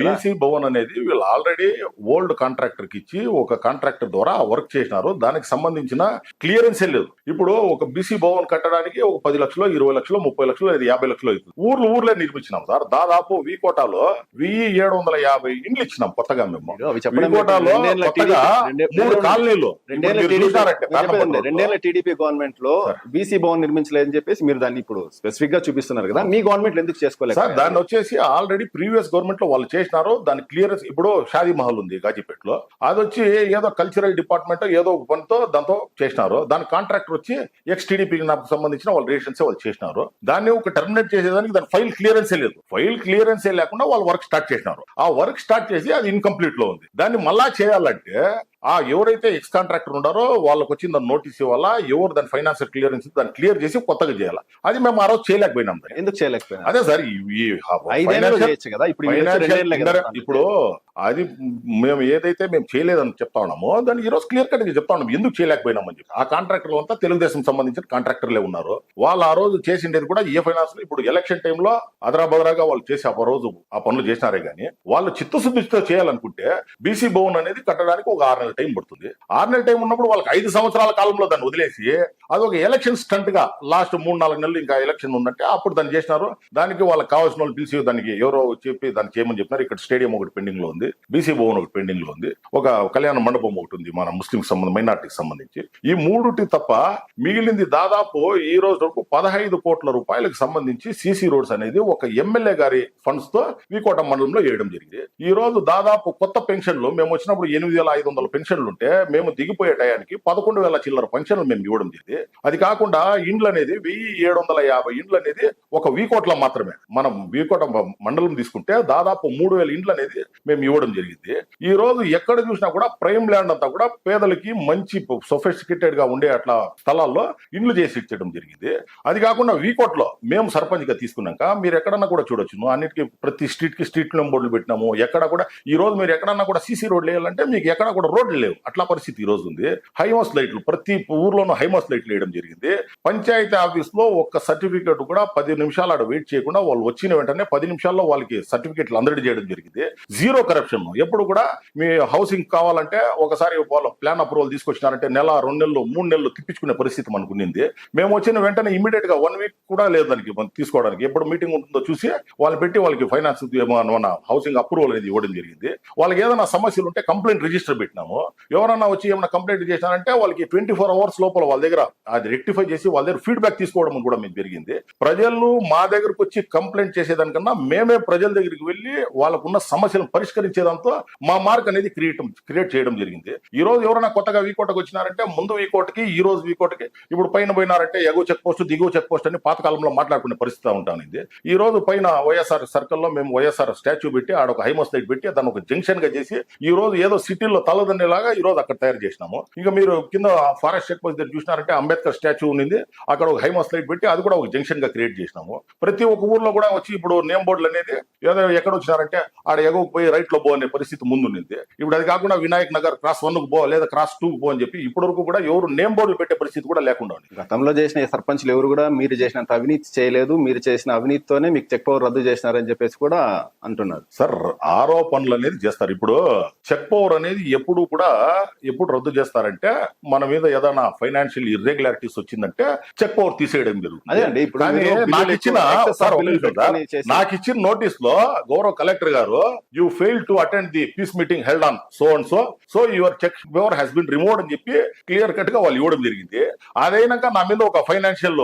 బీసీ భవన్ అనేది వీళ్ళు ఆల్రెడీ ఓల్డ్ కాంట్రాక్టర్ కి ఇచ్చి ఒక కాంట్రాక్టర్ ద్వారా వర్క్ చేసినారు. దానికి సంబంధించిన క్లియరెన్సే లేదు. ఇప్పుడు ఒక బీసీ భవన్ కట్టడానికి ఒక 10 లక్షలు, 20 లక్షలు, 30 లక్షలు లేదా 50 లక్షలు అవుతుంది. ఊర్లే నిర్మించినాం సార్. దాదాపు వీకోటాలో 1750 ఇండ్లు ఇచ్చినాం కొత్తగా మేము. వీకోటాలో 3 కాలనీలు. 2 టీడీపీ గవర్నమెంట్ లో బీసీ భవన్ నిర్మించలేదని చెప్పేసి మీరు దాన్ని ఇప్పుడు స్పెసిఫిక్ గా చూపిస్తున్నారు కదా. మీ గవర్నమెంట్ ఎందుకు చేసుకోలేదు సార్? దాన్ని వచ్చేసి ఆల్రెడీ ప్రీవియస్ గవర్నమెంట్ లో వాళ్ళు చేసినారు. దాని క్లియరెన్స్ ఇప్పుడు షాదీ మహల్ ఉంది గాజీపేటలో. అది వచ్చి ఏదో కల్చరల్ డిపార్ట్మెంట్ ఏదో ఒక పనితో దాంతో చేసినారు. దాని కాంట్రాక్టర్ వచ్చి ఎక్స్ టీడీపీ సంబంధించిన వాళ్ళ రిలేషన్స్ వాళ్ళు చేసినారు. దాన్ని ఒక టర్మినేట్ చేసేదానికి దాని ఫైల్ క్లియరెన్సే లేదు. ఫైల్ క్లియరెన్సే లేకుండా వాళ్ళు వర్క్ స్టార్ట్ చేసినారు. ఆ వర్క్ స్టార్ట్ చేసి అది ఇన్కంప్లీట్ లో ఉంది. దాన్ని మళ్ళా చేయాలంటే ఎవరైతే ఎక్స్ కాంట్రాక్టర్ ఉన్నారో వాళ్ళకి వచ్చిన దాని నోటీస్ ఇవ్వాలా, ఎవరు దాని ఫైనాన్షియల్ క్లియరెన్స్ దాన్ని క్లియర్ చేసి కొత్తగా చేయాలా. అది మేము ఆ రోజు చేయలేకపోయినాం. ఎందుకు చేయలేకపోయినా? అదే సార్, ఇప్పుడు అది మేము ఏదైతే మేము చేయలేదని చెప్తా ఉన్నామో దాన్ని ఈ రోజు క్లియర్ కట్ గా చెప్తా ఉన్నాం ఎందుకు చేయలేకపోయినామని చెప్పి. ఆ కాంట్రాక్టర్లు అంతా తెలుగుదేశం సంబంధించిన కాంట్రాక్టర్లే ఉన్నారు. వాళ్ళు ఆ రోజు చేసిండేది కూడా ఏ ఫైనాన్స్ ఇప్పుడు ఎలక్షన్ టైంలో అదరాబదరాగా వాళ్ళు చేసి ఆ రోజు ఆ పనులు చేసినారే గానీ వాళ్ళు చిత్తశుద్ధితో చేయాలనుకుంటే బీసీ భవన్ అనేది కట్టడానికి ఒక 6 నెలల టైం పడుతుంది. 6 నెలల టైం ఉన్నప్పుడు వాళ్ళకి 5 సంవత్సరాల కాలంలో దాన్ని వదిలేసి అది ఒక ఎలక్షన్ స్టంట్ గా లాస్ట్ 3-4 నెలలు ఇంకా ఎలక్షన్ ఉందంటే అప్పుడు దాన్ని చేసినారు. దానికి వాళ్ళకి కావాల్సిన వాళ్ళు పిలిచి దానికి ఎవరో చెప్పి దాన్ని చేయమని చెప్పినారు. ఇక్కడ స్టేడియం ఒకటి పెండింగ్ లో ఉంది, బీసీ భవన్ ఒకటి పెండింగ్ లో ఉంది, ఒక కళ్యాణ మండపం ఒకటి ఉంది మన ముస్లిం మైనార్టీకి సంబంధించి. ఈ 3 తప్ప మిగిలింది దాదాపు ఈ రోజు వరకు 15 కోట్ల రూపాయలకు సంబంధించి సీసీ రోడ్స్ అనేది ఒక ఎమ్మెల్యే గారి ఫండ్స్ తో వీకోట మండలంలో వేయడం జరిగింది. ఈ రోజు దాదాపు కొత్త పెన్షన్లు మేము వచ్చినప్పుడు 8,500 పెన్షన్లు ఉంటే మేము దిగిపోయే టయానికి 11,000 చిల్లర పెన్షన్లు మేము ఇవ్వడం జరిగింది. అది కాకుండా ఇండ్లు అనేది 1,750 ఇండ్లు అనేది ఒక వీకోట్లో మాత్రమే. మనం వీకోట మండలం తీసుకుంటే దాదాపు 3,000 ఇండ్లు అనేది మేము ఇవ్వడం జరిగింది. ఈ రోజు ఎక్కడ చూసినా కూడా ప్రైమ్ ల్యాండ్ అంతా కూడా పేదలకి మంచి సొఫిస్టికేటెడ్ గా ఉండే అట్లా స్థలాల్లో ఇండ్లు చేసి ఇచ్చడం జరిగింది. అది కాకుండా వీకోట్లో మేము సర్పంచ్ గా తీసుకున్నాక మీరు ఎక్కడన్నా కూడా చూడొచ్చు, అన్నిటికీ ప్రతి స్ట్రీట్ కి స్ట్రీట్ నెంబర్లు పెట్టినాము. ఎక్కడ కూడా ఈ రోజు మీరు ఎక్కడన్నా కూడా సీసీ రోడ్లు వేయాలంటే మీకు ఎక్కడ కూడా రోడ్లు లేవు. అట్లా పరిస్థితి ఈ రోజు ఉంది. హైమాస్ లైట్లు ప్రతి ఊర్లోనూ హైమాస్ లైట్లు వేయడం జరిగింది. పంచాయతీ ఆఫీస్ లో ఒక్క సర్టిఫికేట్ కూడా 10 నిమిషాలు ఆడ వెయిట్ చేయకుండా వాళ్ళు వచ్చిన వెంటనే 10 నిమిషాల్లో వాళ్ళకి సర్టిఫికేట్లు అందరికీ చేయడం జరిగింది. Zero corruption. మిస్కన్సెప్షన్. ఎప్పుడు కూడా మీ హౌసింగ్ కావాలంటే ఒకసారి వాళ్ళు ప్లాన్ అప్రూవల్ తీసుకొచ్చినారంటే నెల 2 నెలలు 3 నెలలు తిప్పించుకునే పరిస్థితి మనకు ఉన్నింది. మేము వచ్చిన వెంటనే ఇమీడియట్ గా 1 వీక్ కూడా లేదు దానికి మనం తీసుకోవడానికి. ఎప్పుడు మీటింగ్ ఉంటుందో చూసి వాళ్ళు పెట్టి వాళ్ళకి ఫైనాన్స్ మన హౌసింగ్ అప్రూవల్ అనేది ఇవ్వడం జరిగింది. వాళ్ళకి ఏదైనా సమస్యలు ఉంటే కంప్లైంట్ రిజిస్టర్ పెట్టినాము. ఎవరైనా వచ్చి ఏమైనా కంప్లైంట్ చేసినారంటే వాళ్ళకి 24 అవర్స్ లోపల వాళ్ళ దగ్గర అది రెక్టిఫై చేసి వాళ్ళ దగ్గర ఫీడ్బ్యాక్ తీసుకోవడం కూడా మీకు జరిగింది. ప్రజలు మా దగ్గరకు వచ్చి కంప్లైంట్ చేసేదానికన్నా మేమే ప్రజల దగ్గరికి వెళ్ళి వాళ్ళకున్న సమస్యలను పరిష్కరించేదాంతో మా మార్క్ అనేది క్రియేట్ చేయడం జరిగింది. ఈ రోజు ఎవరైనా కొత్తగా వీకోటకు వచ్చినారంటే ముందు వీకోటకి ఈ రోజు వీకోటకి ఇప్పుడు పైన పోయినారంటే ఎగువ చెక్ పోస్ట్ దిగువ చెక్ పోస్ట్ అని పాతకాలంలో మాట్లాడుకునే పరిస్థితి ఉంటానింది. ఈ రోజు పైన వైఎస్ఆర్ సర్కిల్లో మేము వైఎస్ఆర్ స్టాచ్యూ పెట్టి ఆడ ఒక హైమోస్లైట్ పెట్టి దాన్ని ఒక జంక్షన్ గా చేసి ఈ రోజు ఏదో సిటీలో తలదండేలాగా ఈ రోజు అక్కడ తయారు చేసినాము. ఇంకా మీరు కింద ఫారెస్ట్ చెక్ పోస్ట్ దగ్గర చూసినారంటే అంబేద్కర్ స్టాచ్యూ ఉంది, అక్కడ ఒక హైమోస్లైట్ పెట్టి అది కూడా ఒక జంక్షన్ గా క్రియేట్ చేసినాము. ప్రతి ఒక్క ఊర్లో కూడా వచ్చి ఇప్పుడు నేమ్ బోర్డులు అనేది ఏదో ఎక్కడ వచ్చినారంటే ఆడ ఎగకు పోయి రైట్ లో పో అనే పరిస్థితి ముందు ఉంది. ఇప్పుడు అది కాకుండా వినాయక్ నగర్ క్రాస్ 1 కు పో లేదా క్రాస్ 2 కు పో అని చెప్పి ఇప్పటి వరకు కూడా ఎవరు నేమ్ బోర్డులు పెట్టే పరిస్థితి కూడా లేకుండా ఉంది. గతంలో చేసిన ఈ సర్పంచ్లు ఎవరు కూడా మీరు చేసినంత అవినీతి చేయలేదు, మీరు చేసిన అవినీతితోనే మీకు చెక్ పవర్ రద్దు చేసినారని చెప్పేసి కూడా అంటున్నారు. సార్ ఆరోపణలు అనేది చేస్తారు. ఇప్పుడు చెక్ పవర్ అనేది ఎప్పుడు రద్దు చేస్తారంటే మన మీద ఏదైనా ఫైనాన్షియల్ ఇర్రెగ్యులారిటీస్ వచ్చిందంటే చెక్ పవర్ తీసేయడం జరుగుతుంది. అదే అండి, ఇప్పుడు కానీ నాకు ఇచ్చిన నోటీస్ లో గౌరవ collector garu you fail to attend the peace meeting held on so and so your check power has been removed అని చెప్పి క్లియర్ కట్ గా వాళ్ళు ఇవ్వడం జరిగింది. అదైనాక నా మీద ఒక ఫైనాన్షియల్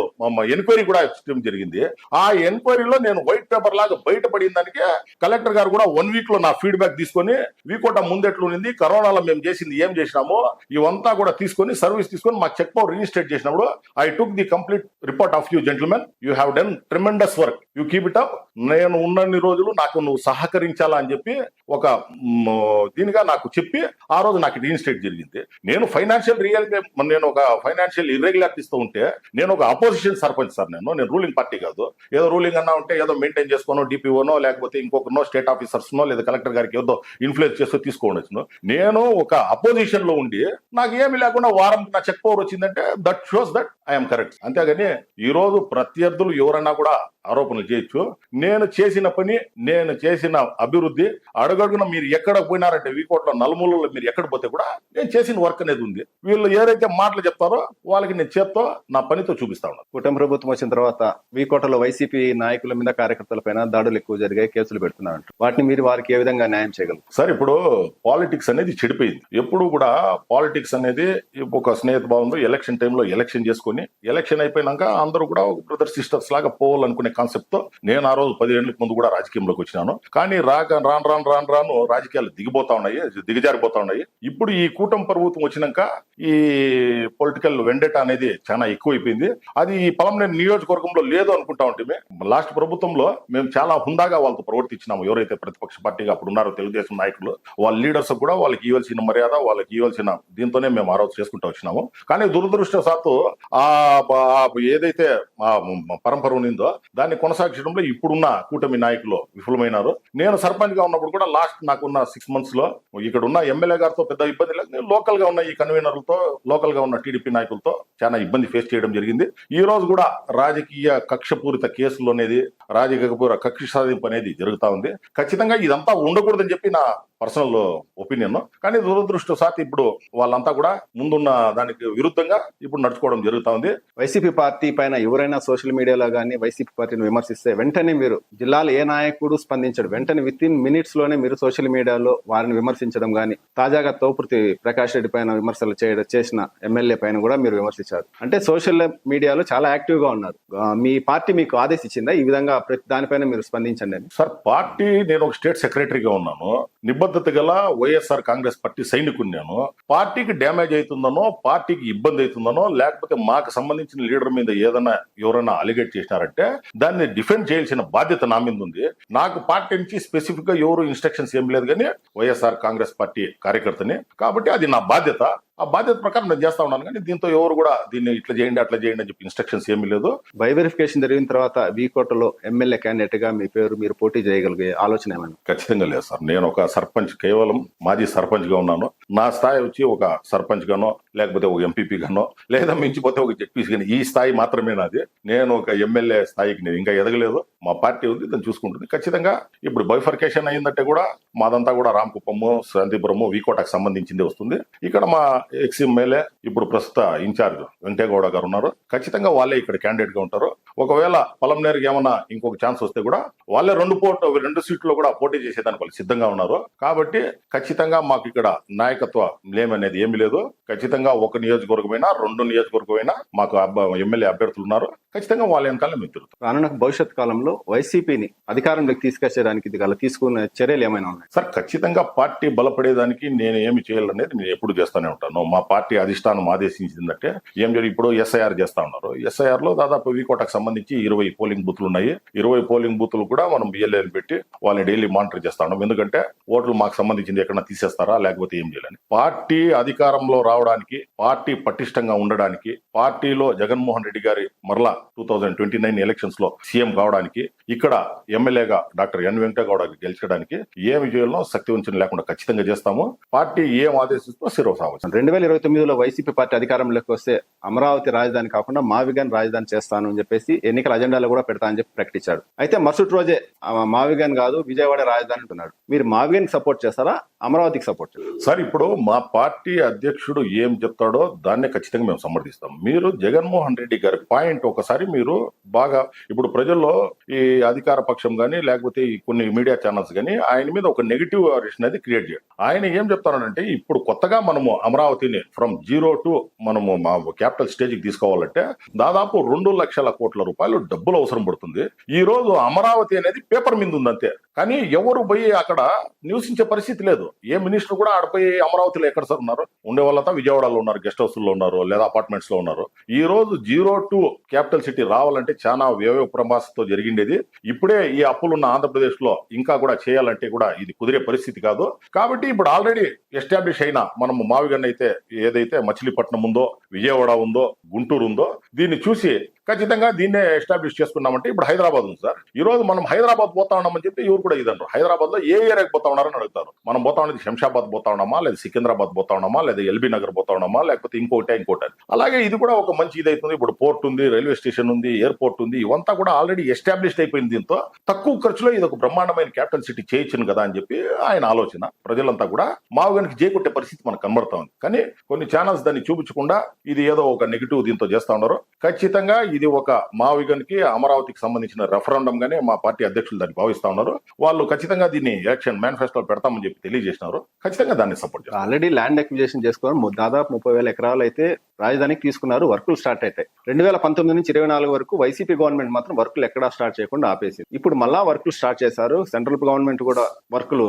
ఎంక్వైరీ కూడా ఇవ్వడం జరిగింది. ఆ ఎంక్వైరీలో నేను వైట్ పేపర్ లాగా బయటపడిన దానికే కలెక్టర్ గారు కూడా 1 వీక్ లో నా ఫీడ్బ్యాక్ తీసుకొని వీకోట ముందెట్లుంది కరోనాలో మేము చేసింది ఏం చేసినామో ఇవంతా కూడా తీసుకొని సర్వీస్ తీసుకొని మా చెక్ పవర్ రిజిస్ట్రేట్ చేసినప్పుడు I took the complete report of you gentlemen, you have done tremendous work, you keep it up. నేను ఉన్నన్ని రోజులు నాకు నువ్వు సహకరించాలా అని చెప్పి ఒక దీనిగా నాకు చెప్పి ఆ రోజు నాకు రిజిస్ట్రేట్ జరిగింది. నేను ఒక ఫైనాన్షియల్ ఇర్రెగ్యులారిటీస్ తో ఉంటే నేను ఒక అపోజిషన్ సర్పంచ్ సార్. నేను రూలింగ్ పార్టీ కాదు. ఏదో రూలింగ్ అన్నా ఉంటే ఏదో మెయింటైన్ చేసుకోనో డిపిఓనో లేకపోతే ఇంకొకనో స్టేట్ ఆఫీసర్స్ నో లేదా కలెక్టర్ గారికి ఏదో ఇన్ఫ్లుయెన్స్ చేస్తూ తీసుకోవచ్చు. నేను ఒక అపోజిషన్ లో ఉండి నాకు ఏమి లేకుండా వారం నా చెక్ పవర్ వచ్చిందంటే that shows that I'm correct. అంతేగాని ఈ రోజు ప్రత్యర్థులు ఎవరన్నా కూడా ఆరోపణలు చేయొచ్చు. నేను చేసిన పని, నేను చేసిన అభివృద్ధి అడుగడుగున మీరు ఎక్కడ పోయినారంటే వీకోటలో నలుమూలలో మీరు ఎక్కడ పోతే కూడా నేను చేసిన వర్క్ అనేది ఉంది. వీళ్ళు ఏదైతే మాటలు చెప్తారో వాళ్ళకి నేను చేత్తో నా పనితో చూపిస్తా ఉన్నాను. కూటమి ప్రభుత్వం వచ్చిన తర్వాత వీకోటలో వైసీపీ నాయకుల మీద కార్యకర్తల పైన దాడులు ఎక్కువ జరిగాయి, కేసులు పెడుతున్నారు. వాటిని మీరు వారికి ఏ విధంగా న్యాయం చేయగలరు? సార్ ఇప్పుడు పాలిటిక్స్ అనేది చెడిపోయింది. ఎప్పుడు కూడా పాలిటిక్స్ అనేది ఒక స్నేహిత భావంలో ఎలక్షన్ టైంలో ఎలక్షన్ చేసుకుని ఎలక్షన్ అయిపోయినాక అందరూ కూడా ఒక బ్రదర్ సిస్టర్స్ లాగా పోవాలనుకునే కాన్సెప్ట్ తో నేను ఆ రోజు 10 ఏళ్ల ముందు కూడా రాజకీయంలోకి వచ్చినాను. కానీ రాను రాజకీయాలు దిగజారిపోతా ఉన్నాయి. ఇప్పుడు ఈ కూటమి ప్రభుత్వం వచ్చినాక ఈ పొలిటికల్ వెండెట అనేది చాలా ఎక్కువైపోయింది. అది ఈ పలమనేరు నియోజకవర్గంలో లేదు అనుకుంటా ఉంటే లాస్ట్ ప్రభుత్వంలో మేము చాలా హుందాగా వాళ్ళతో ప్రవర్తించినాము. ఎవరైతే ప్రతిపక్ష పార్టీగా అప్పుడు ఉన్నారో తెలుగుదేశం నాయకులు వాళ్ళ లీడర్స్ కూడా వాళ్ళకి ఇవ్వాల్సిన మర్యాద వాళ్ళకి ఇవ్వాల్సిన దీంతోనే మేము ఆ రోజు చేసుకుంటూ వచ్చినాము. కానీ దురదృష్టవశాత్తు ఏదైతే పరంపర ఉందో దాన్ని కొనసాగించడంలో ఇప్పుడున్న కూటమి నాయకులు విఫలమైనారు. నేను సర్పంచ్ గా ఉన్నప్పుడు కూడా లాస్ట్ నాకున్న 6 months లో ఇక్కడ ఉన్న ఎమ్మెల్యే గారితో పెద్ద ఇబ్బంది లేదు. నేను లోకల్ గా ఉన్న ఈ కన్వీనర్లతో లోకల్ గా ఉన్న టీడీపీ నాయకులతో చాలా ఇబ్బంది ఫేస్ చేయడం జరిగింది. ఈ రోజు కూడా రాజకీయ కక్షపూరిత కేసులు అనేది రాజకీయ కక్ష సాధింపు అనేది జరుగుతా ఉంది. ఖచ్చితంగా ఇదంతా ఉండకూడదని చెప్పి నా పర్సనల్ ఒపీనియన్. కానీ దురదృష్టవశాత్తు ఇప్పుడు వాళ్ళంతా కూడా ముందున్న దానికి విరుద్ధంగా ఇప్పుడు నడుచుకోవడం జరుగుతా ఉంది. వైసీపీ పార్టీ పైన ఎవరైనా సోషల్ మీడియాలో కానీ వైసీపీ పార్టీని విమర్శిస్తే వెంటనే మీరు జిల్లాలో ఏ నాయకుడు స్పందించడు, వెంటనే విత్-ఇన్ మినిట్స్ లోనే మీరు సోషల్ మీడియాలో వారిని విమర్శించడం కానీ, తాజాగా తోపుర్తి ప్రకాష్ రెడ్డి పైన విమర్శలు చేసిన ఎమ్మెల్యే పైన కూడా మీరు విమర్శించారు. అంటే సోషల్ మీడియాలో చాలా యాక్టివ్ గా ఉన్నారు. మీ పార్టీ మీకు ఆదేశించిందా ఈ విధంగా దానిపైన మీరు స్పందించండి అని? సార్ పార్టీ నేను ఒక స్టేట్ సెక్రటరీగా ఉన్నాను. నిబద్ధత గల వైఎస్ఆర్ కాంగ్రెస్ పార్టీ సైనికుని. నేను పార్టీకి డ్యామేజ్ అవుతుందనో పార్టీకి ఇబ్బంది అవుతుందనో లేకపోతే మాకు సంబంధించిన లీడర్ మీద ఏదైనా ఎవరైనా అలిగేట్ చేసినారంటే దాన్ని డిఫెండ్ చేయాల్సిన బాధ్యత నా మీద ఉంది. నాకు పార్టీ నుంచి స్పెసిఫిక్ గా ఎవరు ఇన్స్ట్రక్షన్స్ ఏం లేదు, కానీ వైఎస్ఆర్ కాంగ్రెస్ పార్టీ కార్యకర్తని కాబట్టి అది నా బాధ్యత. ఆ బాధ్యత ప్రకారం నేను చేస్తా ఉన్నాను. కానీ దీంతో ఎవరు కూడా దీన్ని ఇట్లా చేయండి అట్లా చేయండి అని చెప్పి ఇన్స్ట్రక్షన్స్ ఏమీ లేదు. బై వెరిఫికేషన్ జరిగిన తర్వాత వీకోటలో ఎమ్మెల్యే క్యాండిడేట్ గా మీ పేరు మీరు పోటీ చేయగలిగే ఆలోచన ఏమైనా? ఖచ్చితంగా లేదు సార్. నేను ఒక సర్పంచ్, కేవలం మాజీ సర్పంచ్ గా ఉన్నాను. నా స్థాయి వచ్చి ఒక సర్పంచ్ గానో లేకపోతే ఒక ఎంపీపీ గానో లేదా మించిపోతే ఒక జెడ్పీసీ గానో, ఈ స్థాయి మాత్రమే నాది. నేను ఒక ఎమ్మెల్యే స్థాయికి నేను ఇంకా ఎదగలేదు. మా పార్టీ ఉంది, దాన్ని చూసుకుంటుంది. ఖచ్చితంగా ఇప్పుడు బైఫర్కేషన్ అయిందంటే కూడా మాదంతా కూడా రామకుప్పము, శాంతిపురము, వీకోటకు సంబంధించింది వస్తుంది. ఇక్కడ మా ఎక్స్ ఎమ్మెల్యే ఇప్పుడు ప్రస్తుత ఇన్ఛార్జ్ వెంకటేగౌడ గారు ఉన్నారు. ఖచ్చితంగా వాళ్ళే ఇక్కడ క్యాండిడేట్ గా ఉంటారు. ఒకవేళ పలంనేరుకి ఏమన్నా ఇంకొక ఛాన్స్ వస్తే కూడా వాళ్ళే 2 సీట్లు కూడా పోటీ చేసేదానికి వాళ్ళు సిద్ధంగా ఉన్నారు. కాబట్టి ఖచ్చితంగా మాకు ఇక్కడ నాయకత్వ లేమనేది ఏమీ లేదు. ఖచ్చితంగా ఒక నియోజకవర్గమైనా 2 నియోజకవర్గమైనా మాకు ఎమ్మెల్యే అభ్యర్థులు ఉన్నారు. ఖచ్చితంగా వాళ్ళ వెనకాల మేము తిరుగుతాం. రానున్న భవిష్యత్ కాలంలో వైసీపీని అధికారంలోకి తీసుకొచ్చేదానికి గల తీసుకునే చర్యలు ఏమైనా ఉన్నాయి? సార్, ఖచ్చితంగా పార్టీ బలపడేదానికి నేను ఏమి చేయాలనేది నేను ఎప్పుడు చేస్తానే ఉంటాను. మా పార్టీ అధిష్టానం ఆదేశించిందంటే ఏం జరిగి ఇప్పుడు ఎస్ఐఆర్ చేస్తా ఉన్నారు. ఎస్ఐఆర్ లో దాదాపు వీకోటకు సంబంధించి 20 పోలింగ్ బూత్లు ఉన్నాయి. 20 పోలింగ్ బూత్లు కూడా మనం బిఎల్ఏలు పెట్టి వాళ్ళని డైలీ మానిటర్ చేస్తా ఉన్నాం. ఎందుకంటే ఓట్లు మాకు సంబంధించింది ఎక్కడన్నా తీసేస్తారా లేకపోతే ఏం చేయాలని. పార్టీ అధికారంలో రావడానికి, పార్టీ పటిష్టంగా ఉండడానికి, పార్టీలో జగన్మోహన్ రెడ్డి గారి మరలా 2029 ఎలక్షన్స్ లో సీఎం కావడానికి, ఇక్కడ ఎమ్మెల్యేగా డాక్టర్ ఎన్ వెంకటగౌడ గెలిచడానికి ఏమి చేయాలో శక్తి వంచన లేకుండా ఖచ్చితంగా చేస్తాము. పార్టీ ఏం ఆదేశిస్తుందో శిరోసావచ్చు. 2029లో వైసీపీ పార్టీ అధికారంలోకి వస్తే అమరావతి రాజధాని కాకుండా మావిగాన్ రాజధాని చేస్తాను అని చెప్పేసి ఎన్నికల అజెండాలో కూడా పెడతా అని చెప్పి ప్రకటించాడు. అయితే మరుసటి రోజే మావిగాన్ కాదు విజయవాడ రాజధాని అంటున్నాడు. మీరు మావిగాన్ సపోర్ట్ చేస్తారా, అమరావతికి సపోర్ట్ చేస్తారా? సార్, ఇప్పుడు మా పార్టీ అధ్యక్షుడు ఏం చెప్తాడో దాన్నే ఖచ్చితంగా మేము సమర్థిస్తాం. మీరు జగన్మోహన్ రెడ్డి గారి పాయింట్ ఒకసారి మీరు బాగా, ఇప్పుడు ప్రజల్లో ఈ అధికార పక్షం గానీ లేకపోతే ఈ కొన్ని మీడియా ఛానల్స్ గానీ ఆయన మీద ఒక నెగిటివ్ అనేది క్రియేట్ చేయడం. ఆయన ఏం చెప్తానంటే ఇప్పుడు కొత్తగా మనము అమరావతిని ఫ్రమ్ 0 to మనము మా క్యాపిటల్ స్టేజ్ కి తీసుకోవాలంటే దాదాపు 2 లక్షల కోట్ల రూపాయలు డబ్బులు అవసరం పడుతుంది. ఈ రోజు అమరావతి అనేది పేపర్ మీద ఉంది అంతే, కానీ ఎవరు పోయి అక్కడ నివసించే పరిస్థితి లేదు. ఏ మినిస్టర్ కూడా ఆడపోయి అమరావతిలో ఎక్కడ సార్ ఉన్నారు? ఉండే వాళ్ళంతా విజయవాడలో ఉన్నారు, గెస్ట్ హౌస్ లో ఉన్నారు లేదా అపార్ట్మెంట్స్ లో ఉన్నారు. ఈ రోజు 0 to క్యాపిటల్ సిటీ రావాలంటే చాలా వ్యయ ప్రమాసంతో జరిగిండేది. ఇప్పుడే ఈ అప్పులున్న ఆంధ్రప్రదేశ్ లో ఇంకా కూడా చేయాలంటే కూడా ఇది కుదిరే పరిస్థితి కాదు. కాబట్టి ఇప్పుడు ఆల్రెడీ ఎస్టాబ్లిష్ అయిన మనము మావిగన్ అయితే ఏదైతే మచిలీపట్నం ఉందో, విజయవాడ ఉందో, గుంటూరు ఉందో, దీన్ని చూసి ఖచ్చితంగా దీన్నే ఎస్టాబ్లిష్ చేసుకున్నామంటే ఇప్పుడు హైదరాబాద్ ఉంది సార్. ఈ రోజు మనం హైదరాబాద్ పోతా ఉన్నామని చెప్పి ఎవరు కూడా ఇదన్నారు. హైదరాబాద్ లో ఏ ఏరియాకి పోతా ఉన్నారని అడుగుతారు. మనం పోతా ఉన్నది శంషాబాద్ పోతా ఉన్నామా, లేదా సికింద్రాబాద్ పోతా ఉన్నామా, లేదా ఎల్బీ నగర్ పోతా ఉన్నామా, లేకపోతే ఇంకోటి. అలాగే ఇది కూడా ఒక మంచి ఇదైతుంది. ఇప్పుడు పోర్ట్ ఉంది, రైల్వే స్టేషన్ ఉంది, ఎయిర్పోర్ట్ ఉంది. ఇవంతా కూడా ఆల్రెడీ ఎస్టాబ్లిష్డ్ అయిపోయింది. దీంతో తక్కువ ఖర్చులో ఇది ఒక బ్రహ్మాండమైన క్యాపిటల్ సిటీ చేయొచ్చును కదా అని చెప్పి ఆయన ఆలోచన. ప్రజలంతా కూడా మావుగానికి జేకొట్టే పరిస్థితి మనకు కనబడతా ఉంది. కానీ కొన్ని ఛానల్స్ దాన్ని చూపించకుండా ఇది ఏదో ఒక నెగిటివ్ దీంతో చేస్తా ఉన్నారు. ఖచ్చితంగా ఇది ఒక మావిగన్ కి అమరావతికి సంబంధించిన రెఫరెండం గానే మా పార్టీ అధ్యక్షులు దాన్ని భావిస్తా ఉన్నారు. వాళ్ళు ఖచ్చితంగా దీన్ని ఎలక్షన్ మేనిఫెస్టో పెడతామని చెప్పి తెలియజేసినారు. ఖచ్చితంగా దాన్ని సపోర్ట్ చేస్తారు. ఆల్రెడీ ల్యాండ్ అక్విజిషన్ చేసుకున్నారు. దాదాపు 30,000 ఎకరాలు అయితే రాజధానికి తీసుకున్నారు. వర్కులు స్టార్ట్ అవుతాయి. 2019 నుంచి 24 వరకు వైసీపీ గవర్నమెంట్ మాత్రం వర్కులు ఎక్కడా స్టార్ట్ చేయకుండా ఆపేసింది. ఇప్పుడు మళ్ళా వర్కులు స్టార్ట్ చేశారు. సెంట్రల్ గవర్నమెంట్ కూడా వర్కులు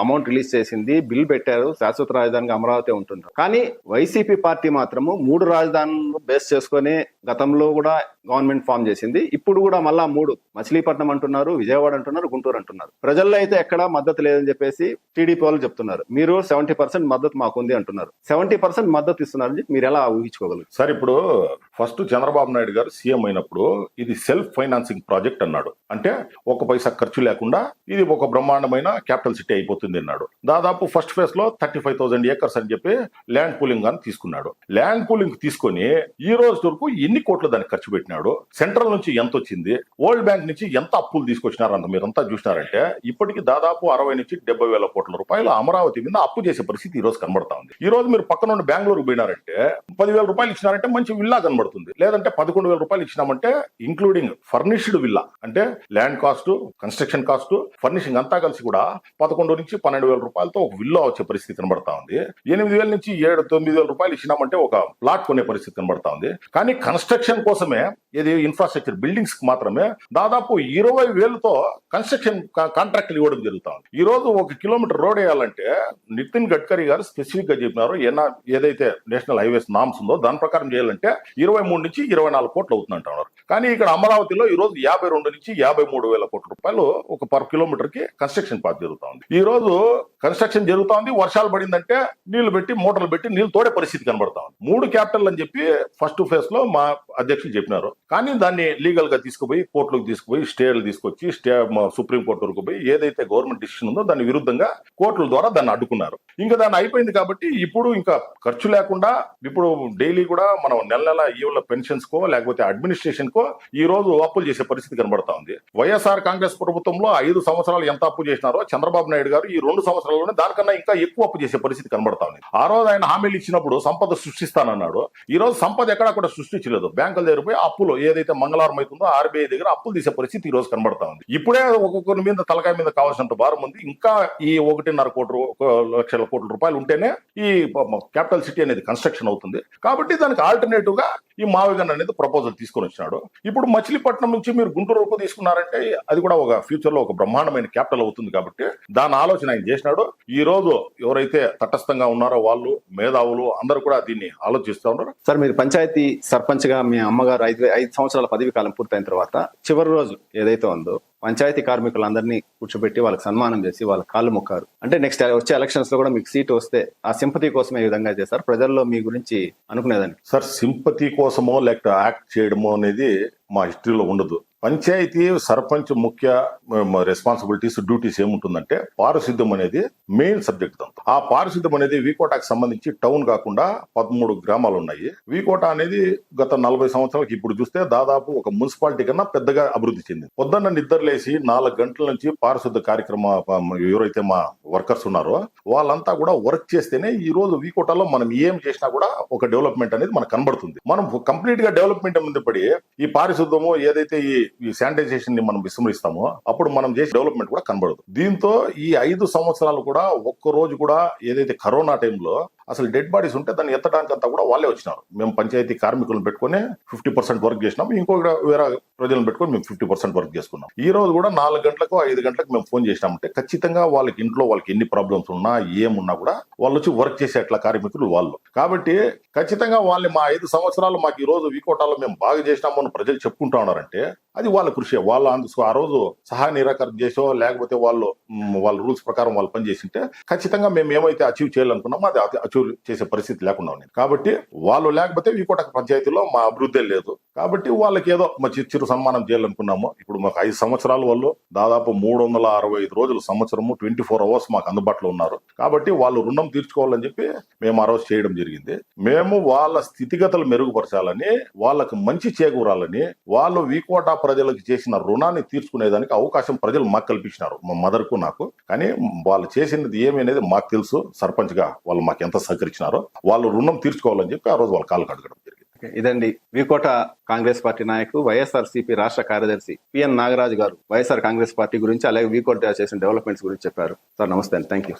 అమౌంట్ రిలీజ్ చేసింది, బిల్ పెట్టారు. శాశ్వత రాజధానిగా అమరావతి ఉంటున్నారు. కానీ వైసీపీ పార్టీ మాత్రము 3 రాజధానులు బేస్ చేసుకుని గతంలో కూడా గవర్నమెంట్ ఫామ్ చేసింది. ఇప్పుడు కూడా మళ్ళా 3 మచిలీపట్నం అంటున్నారు, విజయవాడ అంటున్నారు, గుంటూరు అంటున్నారు. ప్రజల్లో అయితే ఎక్కడా మద్దతు లేదని చెప్పేసి టీడీపీ వాళ్ళు చెప్తున్నారు. మీరు 70% మద్దతు మాకుంది అంటున్నారు. 70% మద్దతు ఇస్తున్నారని మీరు ఎలా ఊహించుకోగలరు సార్? ఇప్పుడు ఫస్ట్ చంద్రబాబు నాయుడు గారు సీఎం అయినప్పుడు ఇది సెల్ఫ్ ఫైనాన్సింగ్ ప్రాజెక్ట్ అన్నాడు. అంటే 1 పైసా ఖర్చు లేకుండా ఇది ఒక బ్రహ్మాండమైన క్యాపిటల్ సిటీ అయిపోతుంది అన్నాడు. దాదాపు ఫస్ట్ ఫేజ్ లో 35,000 ఏకర్స్ అని చెప్పి ల్యాండ్ పూలింగ్ అని తీసుకున్నాడు. ల్యాండ్ పూలింగ్ తీసుకొని ఈ రోజు వరకు ఎన్ని కోట్లు దానికి ఖర్చు పెట్టినాడు? సెంట్రల్ నుంచి ఎంత వచ్చింది? వరల్డ్ బ్యాంక్ నుంచి ఎంత అప్పులు తీసుకొచ్చినారంట మీరంతా చూసినారంటే ఇప్పటికి దాదాపు 60 నుంచి 70,000 కోట్ల రూపాయలు అమరావతి మీద అప్పు చేసే పరిస్థితి ఈ రోజు కనబడతా ఉంది. ఈ రోజు మీరు పక్కన ఉన్న బెంగళూరు పోయినారంటే 10,000 రూపాయలు ఇచ్చినారంటే మంచి విల్లా కనబడుతుంది. లేదంటే 11,000 రూపాయలు ఇచ్చినామంటే ఇంక్లూడింగ్ ఫర్నిష్డ్ విల్లా, అంటే land cost, construction cost, furnishing అంతా కలిసి కూడా 11 నుంచి 12,000 రూపాయలతో ఒక విల్లా వచ్చే పరిస్థితి కనబడతా ఉంది. 8,000 నుంచి 7-9,000 రూపాయలు ఇచ్చినామంటే ఒక ప్లాట్ కొనే పరిస్థితి కనబడతా ఉంది. కానీ కన్స్ట్రక్షన్ కోసమే, ఇది ఇన్ఫ్రాస్ట్రక్చర్ బిల్డింగ్స్ కి మాత్రమే దాదాపు 20,000తో కన్స్ట్రక్షన్ కాంట్రాక్ట్లు ఇవ్వడం జరుగుతుంది. ఈ రోజు 1 కిలోమీటర్ రోడ్ వేయాలంటే నితిన్ గడ్కరీ గారు స్పెసిఫిక్ గా చెప్పినారు, ఏదైతే నేషనల్ హైవేస్ నామ్స్ ఉందో దాని ప్రకారం చేయాలంటే 23 నుంచి 24 కోట్లు అవుతుంది అంటున్నారు. కానీ ఇక్కడ అమరావతిలో ఈ రోజు 52 నుంచి 53,000 కోట్ల రూపాయలు ఒక పర్ కిలోమీటర్ కి కన్స్ట్రక్షన్ పార్ట్ జరుగుతా ఉంది. ఈ రోజు కన్స్ట్రక్షన్ జరుగుతా ఉంది. వర్షాలు పడిందంటే నీళ్లు పెట్టి మోటార్లు పెట్టి నీళ్లు తోడే పరిస్థితి కనబడతా ఉంది. 3 క్యాపిటల్ అని చెప్పి ఫస్ట్ ఫేజ్ లో మా అధ్యక్షులు చెప్పినారు. చెప్పినారు. కానీ దాన్ని లీగల్ గా తీసుకుపోయి కోర్టులకు తీసుకుపోయి స్టేలు తీసుకొచ్చి సుప్రీం కోర్టు వరకు పోయి ఏదైతే గవర్నమెంట్ డిసిషన్ ఉందో దాని విరుద్ధంగా కోర్టుల ద్వారా దాన్ని అడ్డుకున్నారు. ఇంకా దాన్ని అయిపోయింది కాబట్టి ఇప్పుడు ఇంకా ఖర్చు లేకుండా ఇప్పుడు డైలీ కూడా మనం నెల ఈవుల పెన్షన్స్ కో లేకపోతే అడ్మినిస్ట్రేషన్ కో ఈ రోజు అప్పులు చేసే పరిస్థితి కనబడతా ఉంది. వైఎస్ఆర్ కాంగ్రెస్ ప్రభుత్వంలో 5 సంవత్సరాలు ఎంత అప్పు చేసినారో చంద్రబాబు నాయుడు గారు ఈ 2 సంవత్సరాల్లోనే దానికన్నా ఇంకా ఎక్కువ అప్పు చేసే పరిస్థితి కనబడతా ఉంది. ఆ రోజు ఆయన హామీలు ఇచ్చినప్పుడు సంపద సృష్టిస్తానన్నాడు. ఈ రోజు సంపద ఎక్కడా కూడా సృష్టించలేదు. బ్యాంకుల దగ్గర పోయి అప్పులు ఏదైతే మంగళవారం అవుతుందో ఆర్బీఐ దగ్గర అప్పులు తీసే పరిస్థితి ఈ రోజు కనబడతా ఉంది. ఇప్పుడే ఒక్కొక్కరి మీద తలకాయ మీద కావాల్సినంత భారం ఉంది. ఇంకా ఈ 1.5 లక్షల కోట్ల రూపాయలు ఉంటేనే ఈ క్యాపిటల్ సిటీ అనేది కన్స్ట్రక్షన్ అవుతుంది. కాబట్టి దానికి ఆల్టర్నేటివ్ గా ఈ మావిగన్ అనేది ప్రపోజల్ తీసుకొని వచ్చినాడు. ఇప్పుడు మచిలీపట్నం నుంచి మీరు గుంటూరు వరకు తీసుకున్నారంటే అది కూడా ఒక ఫ్యూచర్ లో ఒక బ్రహ్మాండమైన క్యాపిటల్ అవుతుంది. కాబట్టి దాని ఆలోచన ఆయన చేసినాడు. ఈ రోజు ఎవరైతే తటస్థంగా ఉన్నారో వాళ్ళు మేధావులు అందరూ కూడా దీన్ని ఆలోచిస్తూ ఉన్నారు. సార్, మీరు పంచాయతీ సర్పంచ్ గా మీ అమ్మగారు 5 సంవత్సరాల పదవి కాలం పూర్తయిన తర్వాత చివరి రోజు ఏదైతే ఉందో పంచాయతీ కార్మికులందరినీ కూర్చోబెట్టి వాళ్ళకి సన్మానం చేసి వాళ్ళ కాళ్ళు మొక్కారు. అంటే నెక్స్ట్ వచ్చే ఎలక్షన్స్ లో కూడా మీకు సీట్ వస్తే ఆ సింపతి కోసం ఈ విధంగా చేశారు. ప్రజల్లో మీ గురించి అనుకునేదాన్ని సార్, సింపతి కోసమో లేకపోతే యాక్ట్ చేయడమో అనేది మా హిస్టరీలో ఉండదు. పంచాయతీ సర్పంచ్ ముఖ్య రెస్పాన్సిబిలిటీస్ డ్యూటీస్ ఏముంటుందంటే పారిశుద్ధ్యం అనేది మెయిన్ సబ్జెక్ట్. ఆ పారిశుద్ధ్యం అనేది వీకోటాకి సంబంధించి టౌన్ కాకుండా 13 గ్రామాలు ఉన్నాయి. వీకోట అనేది గత 40 సంవత్సరాలకి ఇప్పుడు చూస్తే దాదాపు ఒక మున్సిపాలిటీ కన్నా పెద్దగా అభివృద్ధి చెందింది. పొద్దున్న నిద్రలేసి 4 గంటల నుంచి పారిశుద్ధ ఎవరైతే మా వర్కర్స్ ఉన్నారో వాళ్ళంతా కూడా వర్క్ చేస్తేనే ఈ రోజు వీకోటలో మనం ఏం చేసినా కూడా ఒక డెవలప్మెంట్ అనేది మనకు కనబడుతుంది. మనం కంప్లీట్ గా డెవలప్మెంట్ మీద పడి ఈ పారిశుద్ధము ఏదైతే ఈ శానిటైజేషన్ ని మనం విస్మరిస్తామో అప్పుడు మనం చేసే డెవలప్మెంట్ కూడా కనబడదు. దీంతో ఈ 5 సంవత్సరాలు కూడా ఒక్క రోజు కూడా ఏదైతే కరోనా టైంలో అసలు డెడ్ బాడీస్ ఉంటే దాన్ని ఎత్తడానికి అంతా కూడా వాళ్ళే వచ్చినారు. మేము పంచాయతీ కార్మికులను పెట్టుకుని 50% వర్క్ చేసినాం. ఇంకొక వేరే ప్రజలను పెట్టుకుని మేము 50% వర్క్ చేసుకున్నాం. ఈ రోజు కూడా 4 గంటలకు 5 గంటలకు మేము ఫోన్ చేసినామంటే ఖచ్చితంగా వాళ్ళకి ఇంట్లో వాళ్ళకి ఎన్ని ప్రాబ్లమ్స్ ఉన్నా ఏమున్నా కూడా వాళ్ళు వచ్చి వర్క్ చేసే అట్లా కార్మికులు వాళ్ళు. కాబట్టి ఖచ్చితంగా వాళ్ళని మా 5 సంవత్సరాలు మాకు ఈ రోజు వీకోటాలో మేము బాగా చేసినాము అని ప్రజలు చెప్పుకుంటా ఉన్నారంటే అది వాళ్ళ కృషి. వాళ్ళ ఆ రోజు సహాయ నిరాకరణ చేసో లేకపోతే వాళ్ళ రూల్స్ ప్రకారం వాళ్ళు పనిచేసింటే ఖచ్చితంగా మేము ఏమైతే అచీవ్ చేయాలనుకున్నామో అది అచీవ్ చేసే పరిస్థితి లేకుండా ఉంది. కాబట్టి వాళ్ళు లేకపోతే వీకోట పంచాయతీలో మా అభివృద్ధి లేదు. కాబట్టి వాళ్ళకి ఏదో మా చిరు సన్మానం చేయాలనుకున్నాము. ఇప్పుడు మాకు 5 సంవత్సరాల వాళ్ళు దాదాపు 365 రోజులు సంవత్సరము 24 అవర్స్ మాకు అందుబాటులో ఉన్నారు. కాబట్టి వాళ్ళు రుణం తీర్చుకోవాలని చెప్పి మేము ఆ రోజు చేయడం జరిగింది. మేము వాళ్ళ స్థితిగతులు మెరుగుపరచాలని వాళ్ళకు మంచి చేకూరాలని వాళ్ళు వీకోట ప్రజలకు చేసిన రుణాన్ని తీర్చుకునేదానికి అవకాశం ప్రజలు మాకు కల్పించినారు, మా మదర్కు నాకు. కానీ వాళ్ళు చేసినది ఏమి అనేది మాకు తెలుసు. సర్పంచ్ గా వాళ్ళు మాకు ఎంత సహకరించినారో వాళ్ళు రుణం తీర్చుకోవాలని చెప్పి ఆ రోజు వాళ్ళ కాళ్ళు కడగడం జరిగింది. ఇదండి వీకోట కాంగ్రెస్ పార్టీ నాయకులు వైఎస్ఆర్సీపీ రాష్ట్ర కార్యదర్శి పిఎన్ నాగరాజు గారు వైఎస్ఆర్ కాంగ్రెస్ పార్టీ గురించి అలాగే వీకోట చేసిన డెవలప్మెంట్స్ గురించి చెప్పారు. సార్ నమస్తే అండి. Thank you.